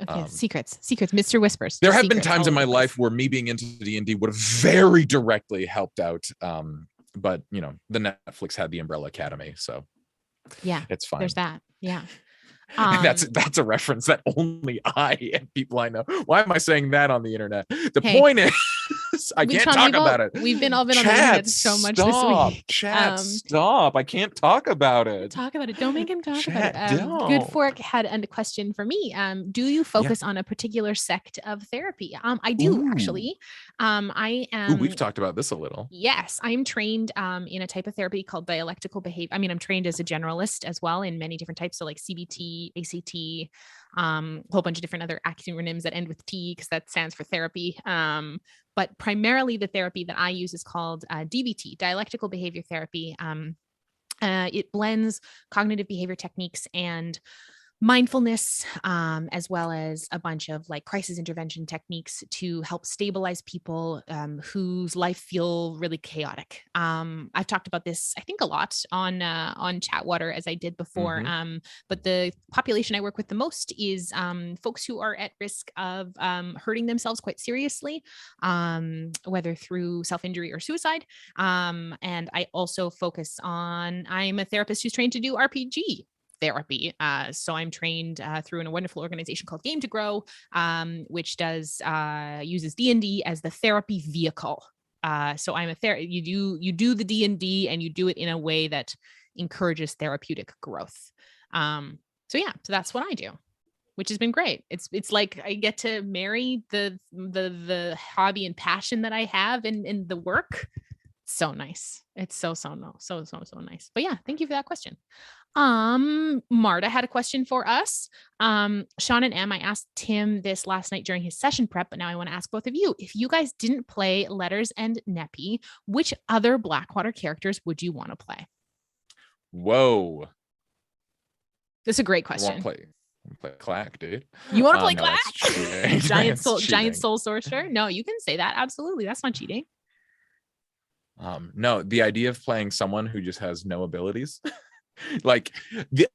Okay. Secrets, Mr. Whispers. There have been times in my life where me being into D&D would have very directly helped out, but you know, the Netflix had the Umbrella Academy, so it's fine. There's that. And that's a reference that only I and people I know. Why am I saying that on the internet? The point is I can't talk about it. We've all been on the internet so much this week. Stop. I can't talk about it. Talk about it. Don't make him talk about it. Good Fork had a question for me. Do you focus on a particular sect of therapy? I do, actually. I am. We've talked about this a little. Yes, I'm trained in a type of therapy called dialectical behavior. I mean, I'm trained as a generalist as well in many different types. So like CBT, ACT, a whole bunch of different other acronyms that end with T because that stands for therapy. But primarily the therapy that I use is called DBT, dialectical behavior therapy. It blends cognitive behavior techniques and mindfulness, as well as a bunch of like crisis intervention techniques to help stabilize people whose life feel really chaotic. I've talked about this, I think, a lot on chatWater, as I did before. But the population I work with the most is folks who are at risk of hurting themselves quite seriously, whether through self-injury or suicide. And I also focus on, I'm a therapist who's trained to do RPG therapy. So I'm trained through a wonderful organization called Game to Grow, which uses D&D as the therapy vehicle. So I'm you do the D&D and you do it in a way that encourages therapeutic growth. So that's what I do, which has been great. It's like I get to marry the hobby and passion that I have in the work. So nice. It's so nice. But yeah, thank you for that question. Marta had a question for us. Sean and Em, I asked Tim this last night during his session prep, but now I want to ask both of you. If you guys didn't play Letters and Neppy, which other Blackwater characters would you want to play? Whoa. That's a great question. I want to play Clack, dude. You want to play Clack? Giant soul sorcerer? No, you can say that. Absolutely. That's not cheating. No, the idea of playing someone who just has no abilities. Like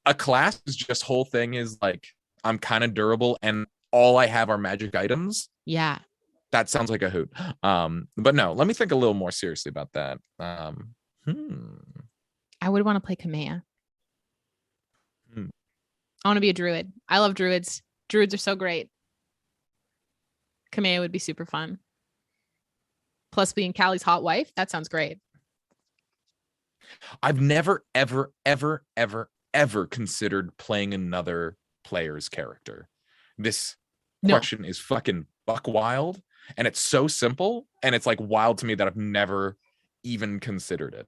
a class is just whole thing is like I'm kind of durable and all I have are magic items. Yeah, that sounds like a hoot. But no, let me think a little more seriously about that. I would want to play Kamea. I want to be a druid. I love druids. Druids are so great. Kamea would be super fun. Plus being Callie's hot wife, that sounds great. I've never, ever, ever, ever, ever considered playing another player's character. This question is fucking buck wild, and it's so simple, and it's like wild to me that I've never even considered it.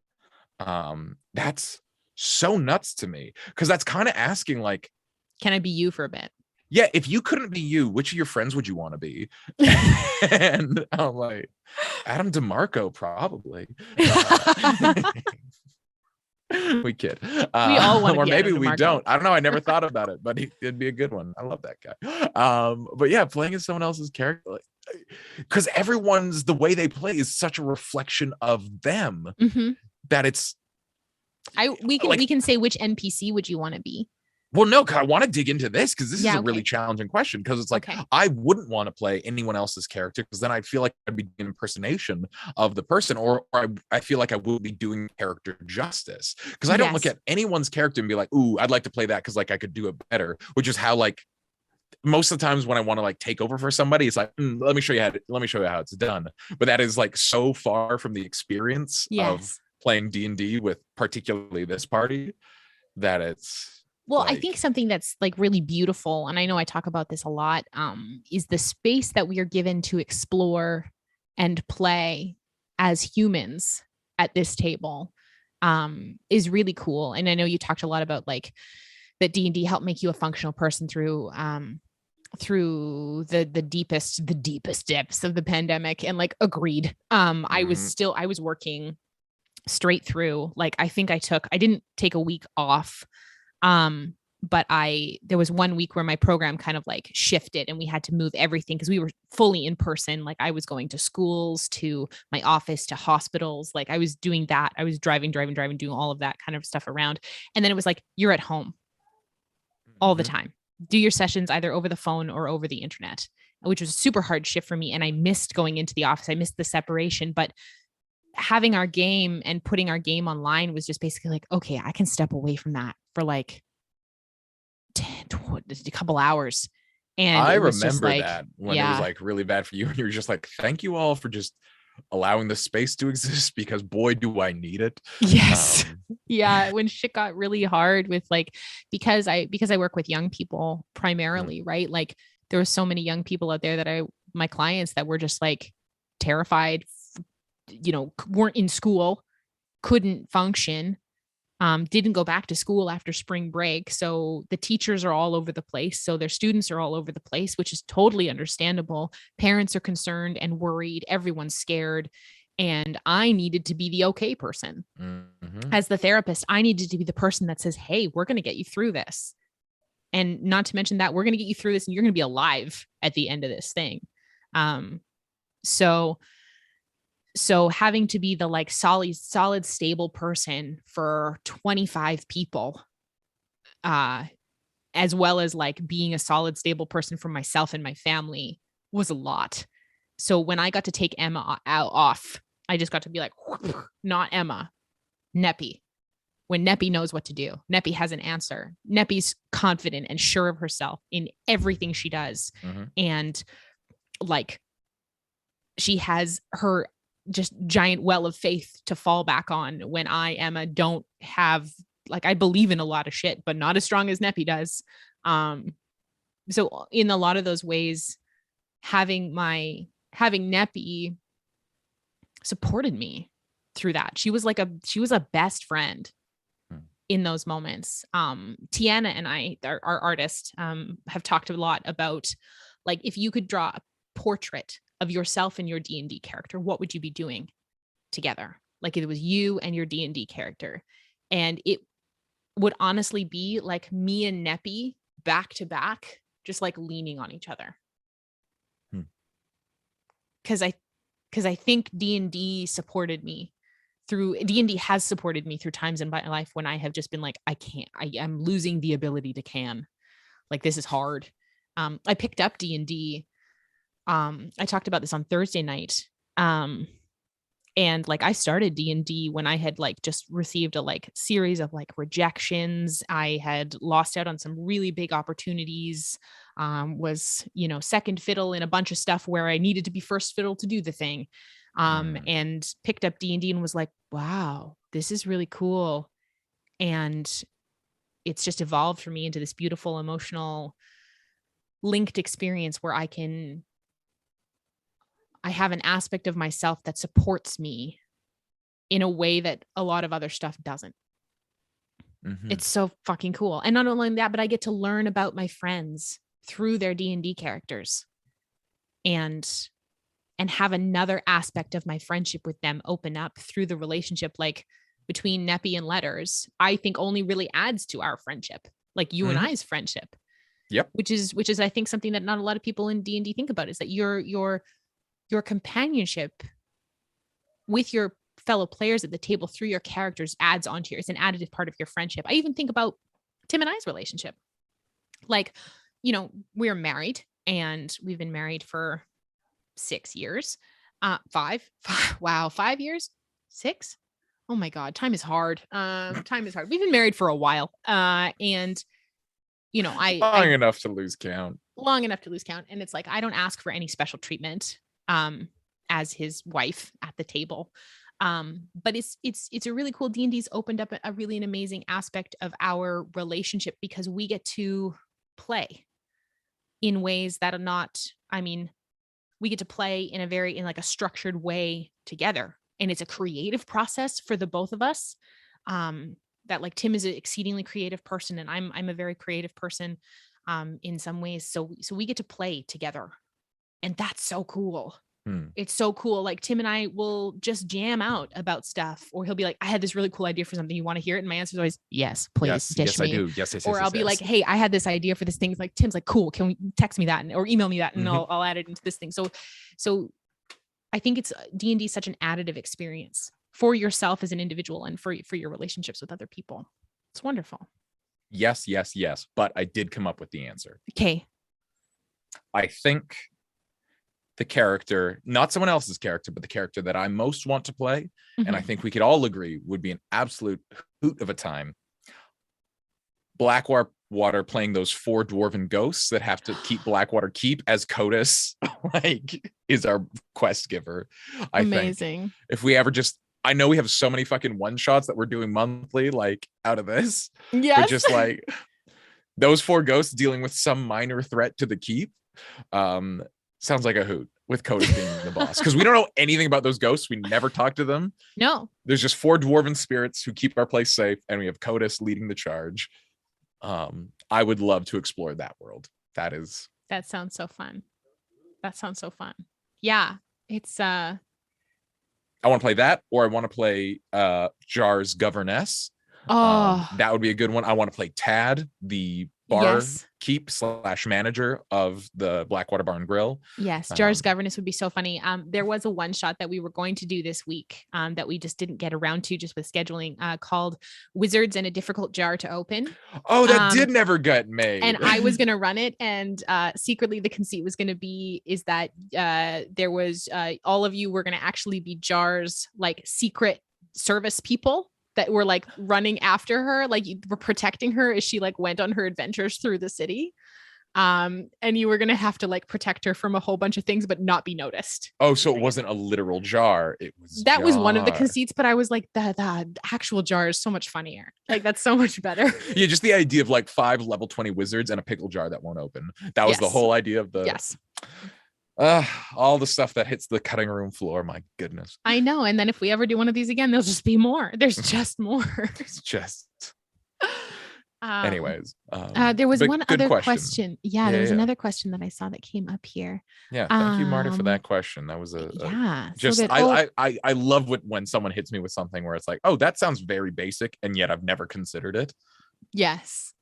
That's so nuts to me, because that's kind of asking like, can I be you for a bit? Yeah, if you couldn't be you, which of your friends would you want to be? And I'm like, Adam DeMarco, probably. We kid. We all want to or be maybe Adam we DeMarco. don't. I don't know. I never thought about it, but it'd be a good one. I love that guy. But yeah, playing as someone else's character, because everyone's the way they play is such a reflection of them that it's. We can say which NPC would you want to be? Well, no, I want to dig into this because this is a really challenging question, because it's like, I wouldn't want to play anyone else's character because then I feel like I'd be an impersonation of the person, or I feel like I will be doing character justice, because I don't look at anyone's character and be like, ooh, I'd like to play that because like I could do it better, which is how like most of the times when I want to like take over for somebody, it's like, let me show you how it's done. But that is like so far from the experience of playing D&D with particularly this party that it's. Well, I think something that's like really beautiful, and I know I talk about this a lot, is the space that we are given to explore and play as humans at this table is really cool. And I know you talked a lot about like that D&D helped make you a functional person through the deepest depths of the pandemic, and like agreed. I was working straight through. Like I think I didn't take a week off. But there was 1 week where my program kind of like shifted and we had to move everything because we were fully in person. Like I was going to schools, to my office, to hospitals. Like I was doing that. I was driving, doing all of that kind of stuff around. And then it was like, you're at home all the time. Do your sessions either over the phone or over the internet, which was a super hard shift for me. And I missed going into the office. I missed the separation, but having our game and putting our game online was just basically like, okay, I can step away from that for like a couple hours. And I remember that when it was like really bad for you, and you were just like, thank you all for just allowing the space to exist, because boy, do I need it. Yes. Yeah. When shit got really hard with like, because I work with young people primarily, right? Like there were so many young people out there that my clients that were just like terrified, weren't in school, couldn't function, didn't go back to school after spring break. So the teachers are all over the place. So their students are all over the place, which is totally understandable. Parents are concerned and worried. Everyone's scared. And I needed to be the okay person. As the therapist, I needed to be the person that says, hey, we're going to get you through this. And not to mention that we're going to get you through this and you're going to be alive at the end of this thing. So having to be the like solid, stable person for 25 people, as well as like being a solid, stable person for myself and my family was a lot. So when I got to take Emma off, I just got to be like, not Emma, Neppy. When Neppy knows what to do, Neppy has an answer. Neppy's confident and sure of herself in everything she does. And like, she has her just giant well of faith to fall back on when I, Emma, don't have, like, I believe in a lot of shit, but not as strong as Neppy does. So in a lot of those ways, having Neppy supported me through that. She was a best friend in those moments. Tiana and I, our artist, have talked a lot about, like, if you could draw a portrait of yourself and your D&D character, what would you be doing together? Like, it was you and your D&D character. And it would honestly be like me and Neppy back to back, just like leaning on each other. Cause I think D&D supported me through, D&D has supported me through times in my life when I have just been like, I'm losing the ability to can. Like, this is hard. I picked up D&D. I talked about this on Thursday night. And like, I started D&D when I had like just received a like series of like rejections. I had lost out on some really big opportunities, was, second fiddle in a bunch of stuff where I needed to be first fiddle to do the thing. And picked up D&D and was like, wow, this is really cool. And it's just evolved for me into this beautiful, emotional, linked experience where I have an aspect of myself that supports me in a way that a lot of other stuff doesn't. It's so fucking cool. And not only that, but I get to learn about my friends through their D&D characters and have another aspect of my friendship with them open up through the relationship, like between Neppy and Letters, I think only really adds to our friendship, like you and I's friendship. Yep. Which is, I think, something that not a lot of people in D&D think about, is that your companionship with your fellow players at the table through your characters adds onto it's an additive part of your friendship. I even think about Tim and I's relationship. Like, we're married and we've been married for 6 years. 5 years, 6. Oh my God. Time is hard. We've been married for a while. And long enough to lose count. And it's like, I don't ask for any special treatment as his wife at the table. But it's a really cool, D&D's opened up a really an amazing aspect of our relationship, because we get to play in ways that are not, we get to play in like a structured way together. And it's a creative process for the both of us. That, like, Tim is an exceedingly creative person and I'm a very creative person in some ways. So we get to play together, and that's so cool. It's so cool. Like, Tim and I will just jam out about stuff, or he'll be like, I had this really cool idea for something. You want to hear it? And my answer is always, yes, please. Yes, I do. Yes. Or I'll be like, hey, I had this idea for this thing. It's like, Tim's like, cool. Can we text me that or email me that? And I'll add it into this thing. So I think it's D&D is such an additive experience for yourself as an individual and for your relationships with other people. It's wonderful. Yes. But I did come up with the answer. Okay. I think the character, not someone else's character, but the character that I most want to play, and I think we could all agree would be an absolute hoot of a time. Blackwater Blackwater playing those 4 dwarven ghosts that have to keep Blackwater keep, as Codus like is our quest giver. I Amazing. think if we ever just, I know we have so many fucking one shots that we're doing monthly, like out of this, yes, but just like those 4 ghosts dealing with some minor threat to the keep, sounds like a hoot, with Codus being the boss, because we don't know anything about those ghosts. We never talk to them. No, there's just 4 dwarven spirits who keep our place safe, and we have Codus leading the charge. I would love to explore that world. That sounds so fun. Yeah, it's I want to play that, or I want to play Jar's governess. That would be a good one. I want to play Tad, the bar keep / manager of the Blackwater Bar and Grill. Yes, Jar's governess would be so funny. There was a one shot that we were going to do this week that we just didn't get around to, just with scheduling, called Wizards and a Difficult Jar to Open. Oh, that did never get made. And I was going to run it, and secretly the conceit was going to be is that there was all of you were going to actually be Jar's like secret service people that were like running after her, like you were protecting her as she like went on her adventures through the city. And you were going to have to like protect her from a whole bunch of things, but not be noticed. Oh, so it wasn't a literal jar. It was that jar. Was one of the conceits, but I was like, the actual jar is so much funnier. Like that's so much better. Yeah. Just the idea of like 5 level 20 wizards and a pickle jar that won't open. That was the whole idea of the, all the stuff that hits the cutting room floor. My goodness. I know. And then if we ever do one of these again, there'll just be more. There's just more. It's just. Anyways, there was one other question. Yeah, there was another question that I saw that came up here. Yeah, thank you, Marta, for that question. That was just so I love when someone hits me with something where it's like, oh, that sounds very basic, and yet I've never considered it. Yes.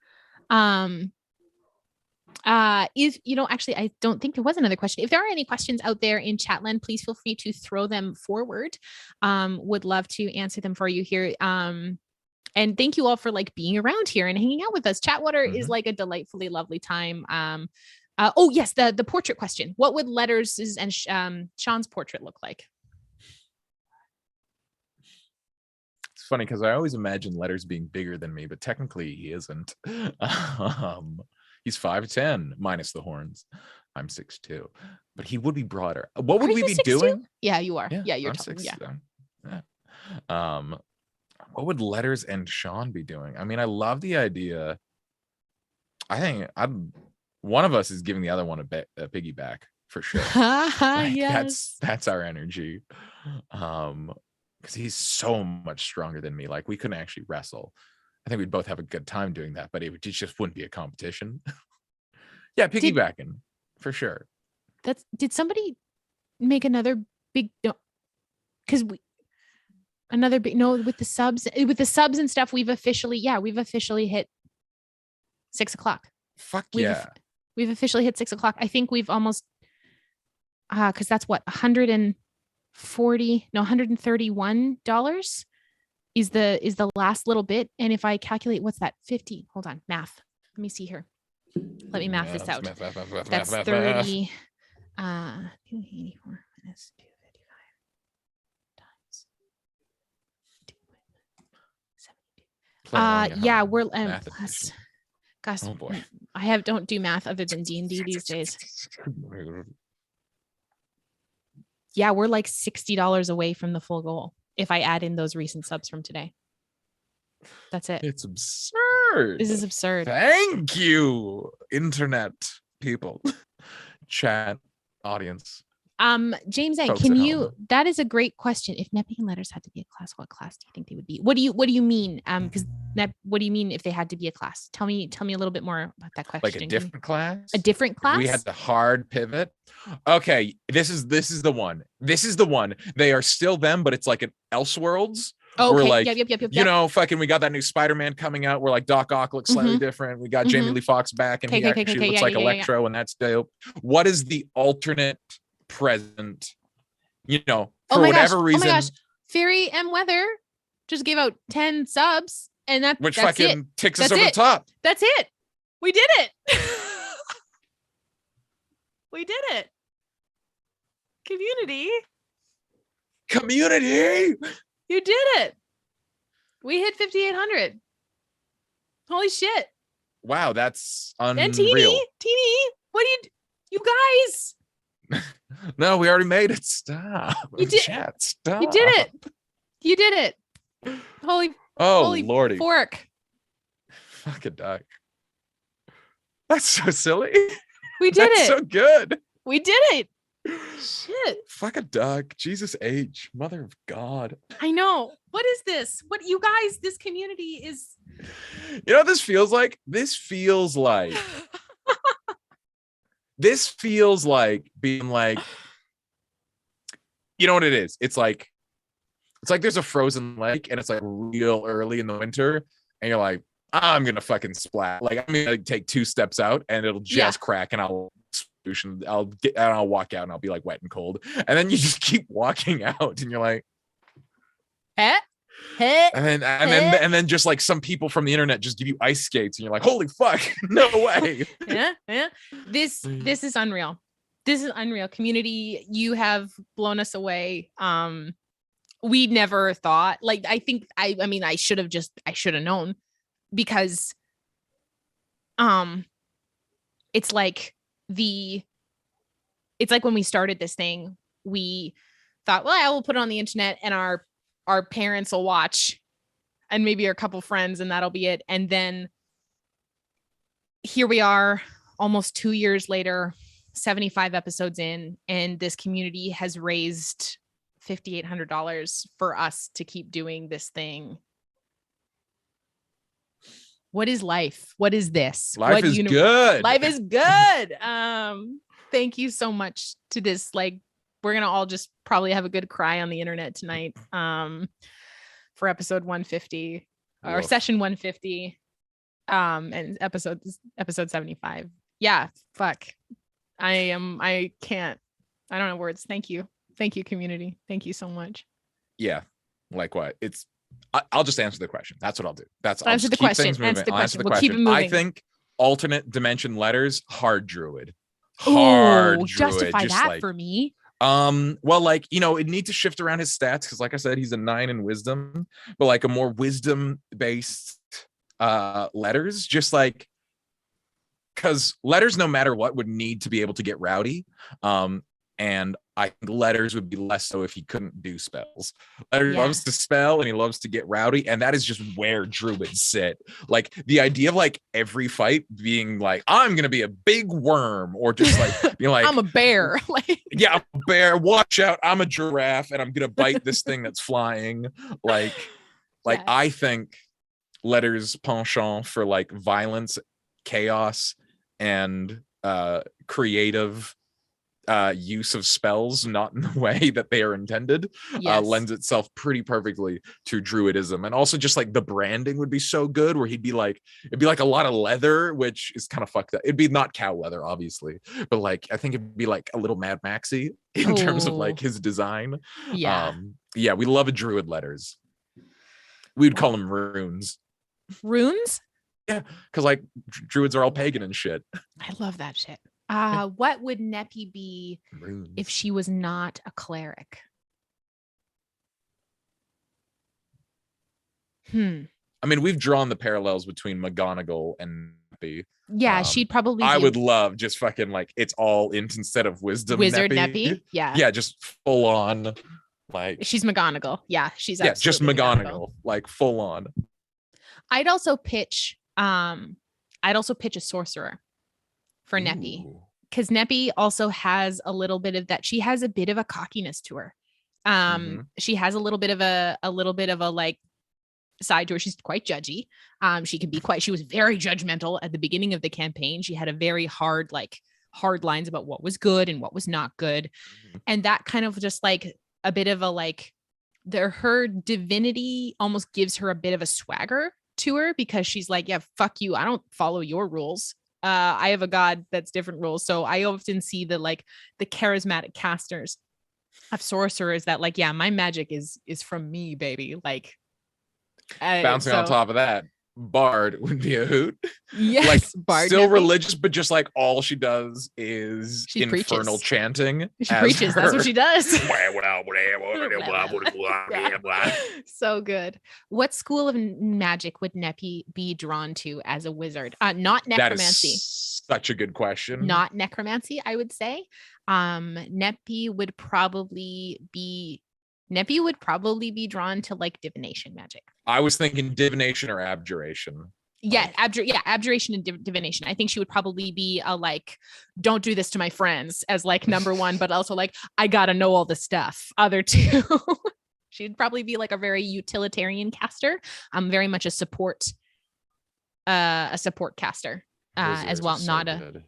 If actually, I don't think there was another question. If there are any questions out there in Chatland, please feel free to throw them forward. Would love to answer them for you here. And thank you all for like being around here and hanging out with us. Chatwater is like a delightfully lovely time. Oh yes, the portrait question. What would Letters' and Sean's portrait look like? It's funny because I always imagine Letters being bigger than me, but technically he isn't. He's 5'10", minus the horns. I'm 6'2", but he would be broader. What would we be doing? Yeah, you are. Yeah, you're tall. Yeah. What would Letters and Sean be doing? I mean, I love the idea. I think one of us is giving the other one a piggyback for sure. Yes, that's our energy. Because he's so much stronger than me. Like we couldn't actually wrestle. I think we'd both have a good time doing that, but it just wouldn't be a competition. Yeah, piggybacking for sure. Did somebody make another big? Because with the subs and stuff, we've officially hit 6 o'clock. Fuck we've officially hit 6 o'clock. I think we've almost because that's what $131 is the last little bit. And if I calculate, what's that? 50. Hold on, math. Let me see here. Let me math this out. That's 30. 284 minus 255 times 72. Yeah, we're plus. Gosh, oh boy. I don't do math other than D&D these days. Yeah, we're like $60 away from the full goal if I add in those recent subs from today. That's it. It's absurd. This is absurd. Thank you, internet people, chat audience. James A, can you? That is a great question. If Nepping and Letters had to be a class, what class do you think they would be? What do you mean? Because what do you mean if they had to be a class? Tell me a little bit more about that question. Like a different class? A different class? We had the hard pivot. Okay, this is the one. This is the one. They are still them, but it's like an Elseworlds. Okay. We're like, yep. Fucking, we got that new Spider-Man coming out. We're like, Doc Ock looks slightly different. We got Jamie Lee Foxx back, and he actually looks like Electro, and that's dope. What is the alternate present? For whatever reason. Oh my gosh, Fairy M Weather just gave out 10 subs, and that's fucking ticks us over the top. That's it. We did it. We did it. Community. You did it. We hit 5,800. Holy shit. Wow, that's And unreal. Teeny, what did you guys? No, we already made it. Stop. You did. Chat, stop. You did it. You did it. Holy Lordy. fork. Fuck a duck. That's so silly. We did That's it. so good. We did it. Shit. Fuck a duck. Jesus H. Mother of God. I know. What is this? What you guys, this community is. You know what this feels like? This feels like being like, you know what it is? It's like there's a frozen lake and it's like real early in the winter and you're like, I'm gonna fucking splat. Like I'm gonna take 2 steps out and it'll just crack and I'll walk out and I'll be like wet and cold. And then you just keep walking out and you're like, and then just like some people from the internet just give you ice skates and you're like, holy fuck, no way. Yeah. This is unreal. This is unreal. Community, you have blown us away. We never thought, like, I think I should have known, because it's like when we started this thing, we thought, well, I will put it on the internet and our parents will watch and maybe a couple friends and that'll be it. And then here we are almost 2 years later, 75 episodes in, and this community has raised $5,800 for us to keep doing this thing. What is life? What is this? Life is good. Life is good. Thank you so much to this. Like, we're going to all just probably have a good cry on the internet tonight for episode 150 or session 150 and episode 75. Yeah, fuck. I don't know words. Thank you, community. Thank you so much. Yeah, like what? I'll just answer the question. That's what I'll do. Answer the question. We'll keep it moving. I think alternate dimension letters, hard druid. Hard druid. Justify that for me. Well, like, you know, it'd need to shift around his stats because, like I said, he's a 9 in wisdom, but like a more wisdom based letters, just like, because letters, no matter what, would need to be able to get rowdy. And I think letters would be less so if he couldn't do spells. Letters loves to spell and he loves to get rowdy, and that is just where druids sit. Like the idea of like every fight being like, I'm gonna be a big worm, or just like being like, I'm a bear. Like, yeah, I'm a bear. Watch out, I'm a giraffe, and I'm gonna bite this thing that's flying. Like I think letters penchant for like violence, chaos, and creative use of spells not in the way that they are intended lends itself pretty perfectly to druidism. And also just like the branding would be so good, where it'd be like a lot of leather, which is kind of fucked up. It'd be not cow leather obviously, but like I think it'd be like a little Mad Maxy in terms of like his design. We love a druid letters. We'd call them runes. Yeah, because like druids are all pagan and shit. I love that shit. What would Neppy be if she was not a cleric? I mean, we've drawn the parallels between McGonagall and Neppy. Yeah, she'd probably. I would love just fucking like it's all int instead of wisdom. Wizard Neppy. Yeah, just full on. Like she's McGonagall. Yeah, she's just McGonagall. Like full on. I'd also pitch a sorcerer for Neppy, because Neppy also has a little bit of that. She has a bit of a cockiness to her. She has a little bit of a like side to her. She's quite judgy. She was very judgmental at the beginning of the campaign. She had a very hard lines about what was good and what was not good. And that kind of just like a bit of a like her divinity almost gives her a bit of a swagger to her, because she's like, yeah, fuck you, I don't follow your rules. I have a god that's different rules. So I often see the charismatic casters of sorcerers that like, yeah, my magic is from me, baby. Like bouncing on top of that, Bard would be a hoot. Yes, like Bard still Neppy. Religious, but just like all she does is She infernal preaches. chanting. She preaches. That's what she does. So good. What school of magic would Neppy be drawn to as a wizard? Not necromancy. That is such a good question. Not necromancy, I would say. Neppy would probably be drawn to like divination magic. I was thinking divination or abjuration. Yeah, abjuration and divination. I think she would probably be a like, don't do this to my friends as like number one, but also like, I gotta know all the stuff. Other two. She'd probably be like a very utilitarian caster. Very much a support caster as well. So not good.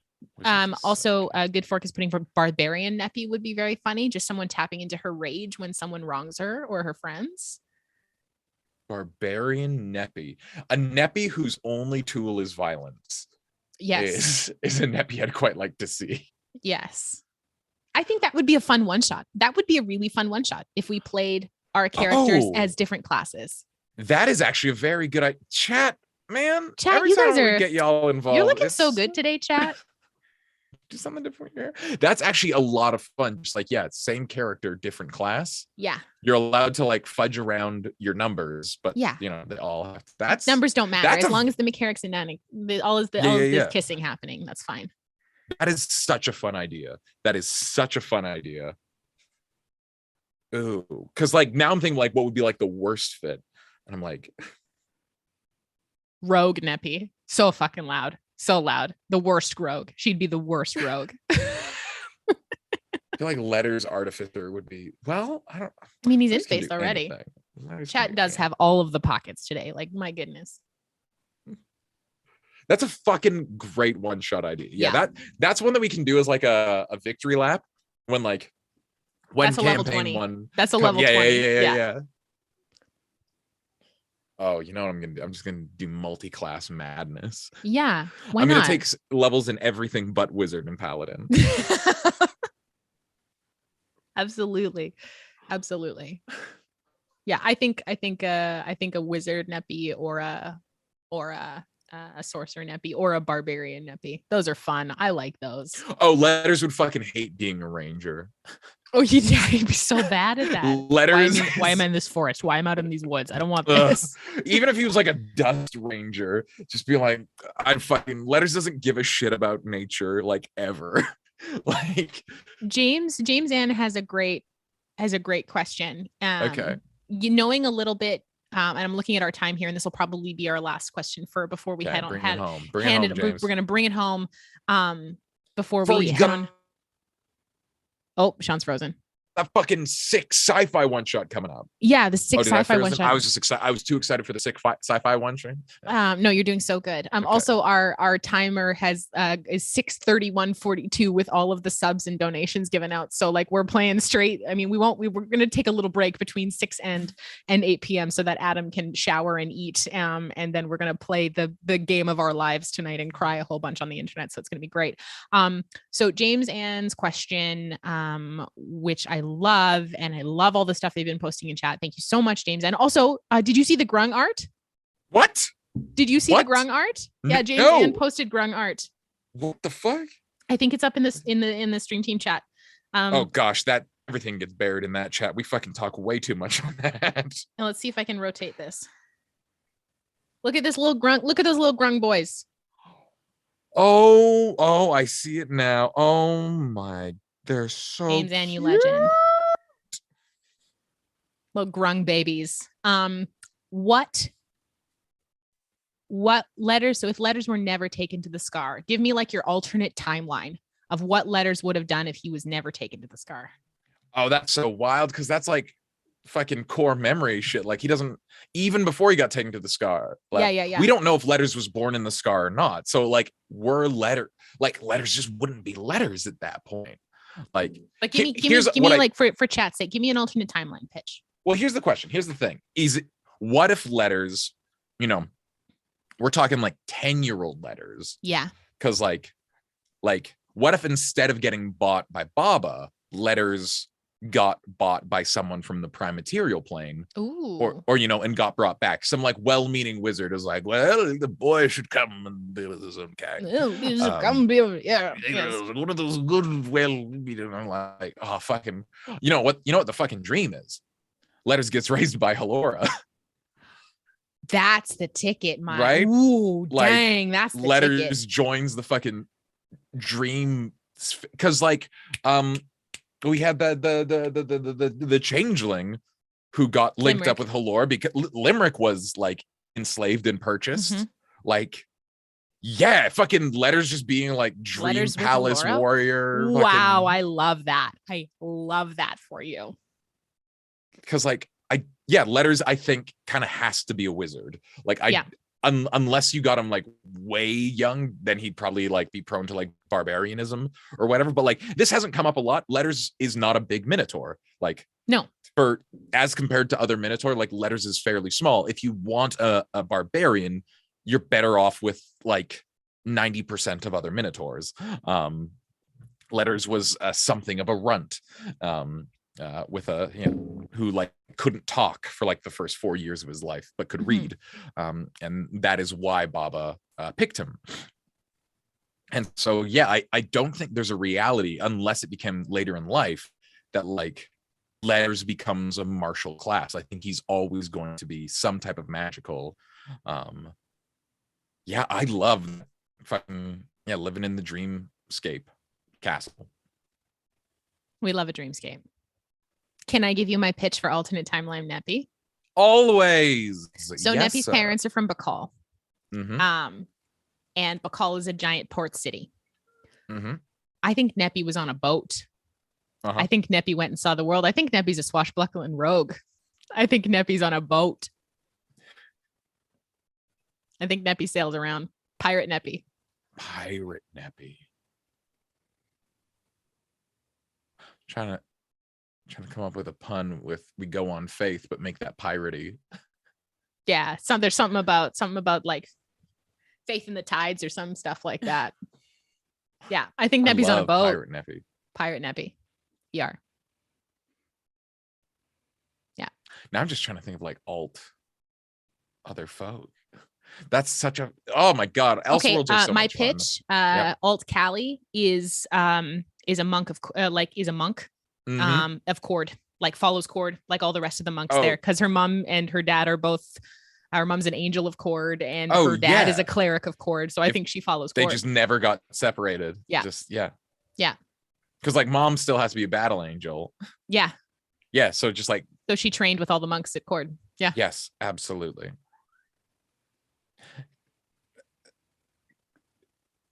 Also good fork is putting for barbarian Neppy would be very funny. Just someone tapping into her rage when someone wrongs her or her friends. Barbarian Neppy. A Neppy whose only tool is violence. Yes. Is a Neppy I'd quite like to see. Yes. I think that would be a fun one shot. That would be a really fun one shot if we played our characters as different classes. That is actually a very good idea. Chat, man. Chat, you guys are get y'all involved. You're looking so good today, chat. Do something different here. That's actually a lot of fun. Just like, same character, different class. Yeah. You're allowed to like fudge around your numbers, but they all have to, that's numbers don't matter as long as the mechanics and all is this kissing happening. That's fine. That is such a fun idea. Ooh, because like now I'm thinking like what would be like the worst fit, and I'm like, rogue Neppy, so fucking loud. So loud. The worst rogue. She'd be the worst rogue. I feel like Letters Artificer would be, well, I mean, he's in space already. Chat does have all of the pockets today. Like, my goodness. That's a fucking great one-shot idea. Yeah, that's one that we can do as like a victory lap when that's a level 20. That's a level 20. Yeah. Oh, you know what I'm gonna do? I'm just gonna do multi-class madness. Yeah, why I'm not? gonna take levels in everything but wizard and paladin. Absolutely. Yeah, I think a wizard Neppy or a sorcerer Neppy or a barbarian Neppy. Those are fun. I like those. Oh, Letters would fucking hate being a ranger. Oh, he'd be so bad at that. Letters. Why am I in this forest? Why am I out in these woods? I don't want this. Even if he was like a dust ranger, just be like, Letters doesn't give a shit about nature like ever. Like James Ann has a great question. Okay. Knowing a little bit, and I'm looking at our time here, and this will probably be our last question before we head home. We're gonna bring it home. Before we head on. Oh, Sean's frozen. That fucking sick sci-fi one shot coming up. Yeah, the sick sci-fi one shot. I was just excited. I was too excited for the sick sci-fi one shot. No, you're doing so good. Okay. Also our timer is 6:31:42 with all of the subs and donations given out. So like we're playing straight. I mean, we're gonna take a little break between 6 and 8 p.m. so that Adam can shower and eat. And then we're gonna play the game of our lives tonight and cry a whole bunch on the internet. So it's gonna be great. So James Ann's question, which I love, and I love all the stuff they've been posting in chat. Thank you so much, James. And also, did you see the grung art? What? Did you see the grung art? Yeah, James Ann posted grung art. What the fuck? I think it's up in the stream team chat. Oh gosh, that everything gets buried in that chat. We fucking talk way too much on that. And let's see if I can rotate this. Look at this little grung. Look at those little grung boys. Oh, I see it now. Oh my. They're so James Ann, you legend. Little grung babies. What letters? So if letters were never taken to the scar, give me like your alternate timeline of what letters would have done if he was never taken to the scar. Oh, that's so wild because that's like fucking core memory shit. Like he doesn't even before he got taken to the scar. Like, yeah. We don't know if Letters was born in the scar or not. So like letters just wouldn't be letters at that point. Like give me like for chat's sake, give me an alternate timeline pitch. Well, here's the question. Here's the thing. What if Letters, we're talking like 10-year-old Letters. Yeah. Because like what if instead of getting bought by Baba, Letters got bought by someone from the prime material plane. Ooh. Or and got brought back. Some like well-meaning wizard is like, well, the boy should come and be with his own cat. Yeah. One of those good, well, I'm like, oh, fucking, you know what the fucking dream is? Letters gets raised by Halora. That's the ticket, man. Right? Ooh, like, dang, that's the Letters ticket. joins the fucking dream, because like we had the changeling who got linked up with Halora, because Limerick was like enslaved and purchased. Like, yeah, fucking Letters just being like dream Letters palace warrior. Wow, I love that. I love that for you. Because like Letters, I think, kind of has to be a wizard. Like unless you got him like way young, then he'd probably like be prone to like barbarianism or whatever. But like, this hasn't come up a lot. Letters is not a big minotaur. Like, no, for as compared to other minotaur, like Letters is fairly small. If you want a barbarian, you're better off with like 90% of other minotaurs. Letters was something of a runt, with a who like couldn't talk for like the first 4 years of his life, but could read, and that is why Baba picked him. And so I don't think there's a reality, unless it became later in life, that like Letters becomes a martial class. I think he's always going to be some type of magical. I love fucking living in the dreamscape castle. We love a dreamscape. Can I give you my pitch for alternate timeline Neppy? Always. So yes, Neppy's parents are from Bacall. Mm-hmm. And Bacall is a giant port city. Mm-hmm. I think Neppy was on a boat. I think Neppy went and saw the world. I think Neppy's a swashbuckling rogue. I think Neppy's on a boat. I think Neppy sailed around. Pirate Neppy. Pirate Neppy. Trying to come up with a pun with "we go on faith," but make that piratey. Yeah, there's something about like faith in the tides or some stuff like that. Yeah, I think Neppy's on a boat. Pirate Neppy. Pirate Neppy. Yeah. Now I'm just trying to think of like other folk. That's such a, oh my god. Elseworlds are so my much pitch. Fun. Alt Callie is a monk of of Cord, like follows Cord, like all the rest of the monks there, because her mom and her dad are both. Our mom's an angel of Cord, and her dad is a cleric of Cord. So I think she follows Cord. They just never got separated. Yeah. Yeah. Because like mom still has to be a battle angel. Yeah. Yeah. So just like. So she trained with all the monks at Cord. Yeah. Yes, absolutely.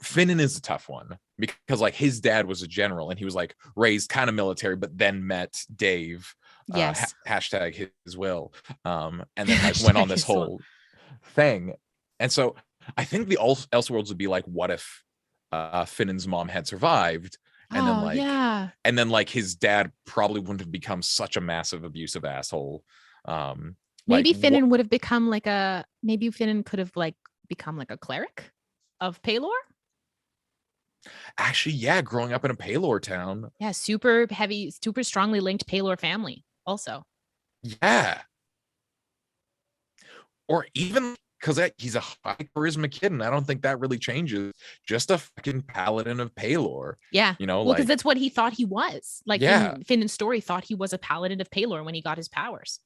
Finnan is a tough one because like his dad was a general and he was like raised kind of military, but then met Dave. Yes. Hashtag his will. And then like went on this whole thing. And so I think the Elseworlds would be like, what if Finnan's mom had survived? And then like his dad probably wouldn't have become such a massive abusive asshole. Maybe Finnan would have become maybe Finnan could have like become like a cleric of Paylor. Actually, yeah, growing up in a Paylor town. Yeah, super heavy, super strongly linked Paylor family also. Yeah. Or even because he's a high charisma kid, and I don't think that really changes. Just a fucking paladin of Paylor. Yeah. Because that's what he thought he was. Like in Finnan's story, thought he was a paladin of Paylor when he got his powers.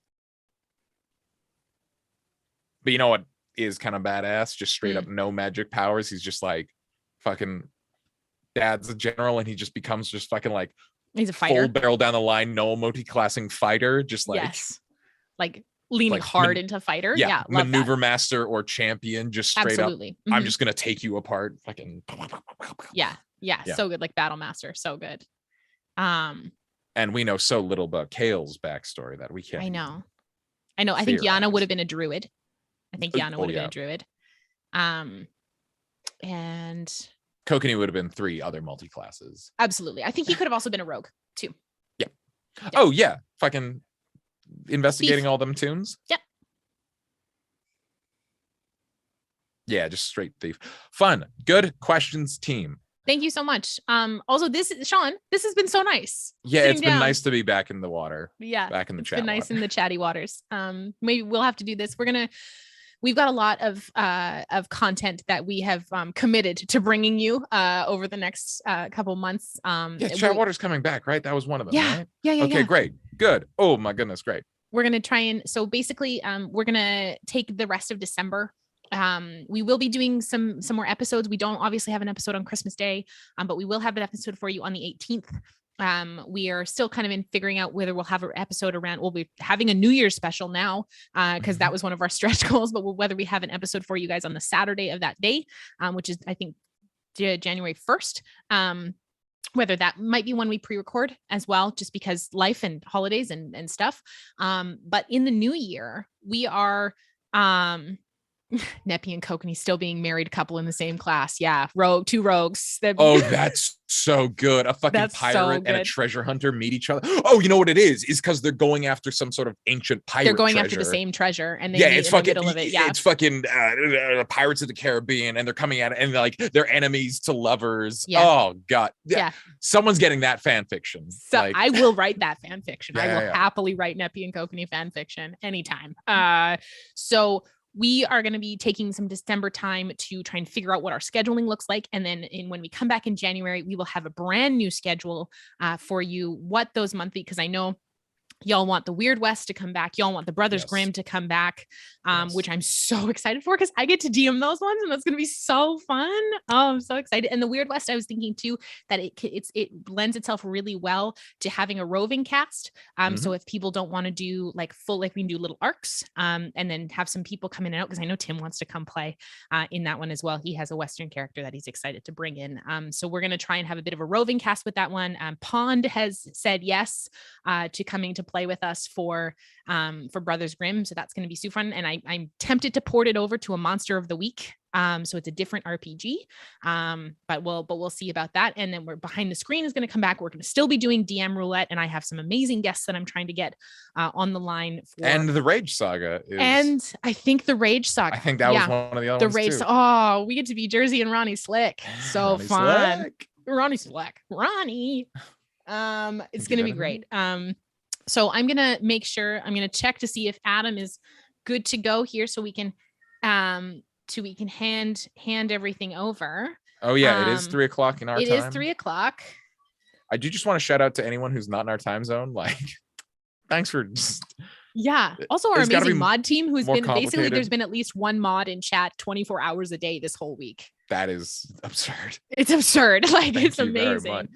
But you know what is kind of badass? Just straight up no magic powers. He's just like fucking dad's a general, and he just becomes just fucking like he's a fighter, full barrel down the line, no multi-classing fighter, just like like leaning hard into fighter. Yeah, maneuver master or champion, just straight up. Mm-hmm. I'm just gonna take you apart. Fucking yeah, so good, like battle master, so good. And we know so little about Kale's backstory that we can't. I know. I think Yana would have been a druid. Been a druid. And Kokanee would have been 3 other multi-classes. Absolutely. I think he could have also been a rogue too. Yeah. Oh yeah. Fucking investigating all them tunes. Yep. Yeah, just straight thief. Fun. Good questions, team. Thank you so much. Also, Sean, this has been so nice. Yeah, it's been nice to be back in the water. Yeah, back in the chat. It's been nice in the chatty waters. Maybe we'll have to do this. We've got a lot of content that we have committed to bringing you over the next couple months. Chatwater's coming back, right? That was one of them. Yeah, right? yeah. Okay, great, good. Oh my goodness, great. We're gonna try and basically we're gonna take the rest of December. We will be doing some more episodes. We don't obviously have an episode on Christmas Day, but we will have an episode for you on the 18th. We are still kind of in figuring out whether we'll have an episode around, we'll be having a New Year's special now, because that was one of our stretch goals, but whether we have an episode for you guys on the Saturday of that day, which is, I think, January 1st. Whether that might be one we pre-record as well, just because life and holidays and stuff. But in the new year, we are, Neppy and Kokanee still being married couple in the same class. Yeah. Two rogues. That's so good. A fucking pirate and a treasure hunter meet each other. Oh, you know what it is because they're going after some sort of ancient pirate. They're going after the same treasure, and they meet it's in fucking, the middle of it. Yeah, it's fucking Pirates of the Caribbean, and they're coming at it, and like they're enemies to lovers. Yeah. Oh god. Yeah. Someone's getting that fan fiction. So I will write that fan fiction. I will happily write Neppy and Kokanee fan fiction anytime. So we are going to be taking some December time to try and figure out what our scheduling looks like. And then when we come back in January, we will have a brand new schedule for you, what those monthly, because I know y'all want the Weird West to come back. Y'all want the Brothers Grimm to come back, which I'm so excited for because I get to DM those ones and that's going to be so fun. Oh, I'm so excited. And the Weird West, I was thinking too, that it lends itself really well to having a roving cast. So if people don't want to do like full, like we can do little arcs and then have some people come in and out, because I know Tim wants to come play in that one as well. He has a Western character that he's excited to bring in. So we're going to try and have a bit of a roving cast with that one. Pond has said yes to coming to play with us for Brothers Grimm, so that's going to be super fun. And I'm tempted to port it over to a Monster of the Week, so it's a different RPG, but we'll see about that. And then we're behind the screen is going to come back. We're going to still be doing DM roulette, and I have some amazing guests that I'm trying to get on the line for. And the Rage Saga and I think the Rage Saga, I think that was one of the other ones too. Oh, we get to be Jersey and Ronnie Slick, so Ronnie fun. Slick. Ronnie Slick. It's going to be great. So I'm going to make sure, I'm going to check to see if Adam is good to go here so we can hand everything over. Oh yeah, it is 3:00 in our time. It is 3:00. I do just want to shout out to anyone who's not in our time zone. Like, thanks for just. Yeah. Also our amazing mod team who's been basically, there's been at least one mod in chat 24 hours a day this whole week. That is absurd. It's absurd. Like, it's amazing.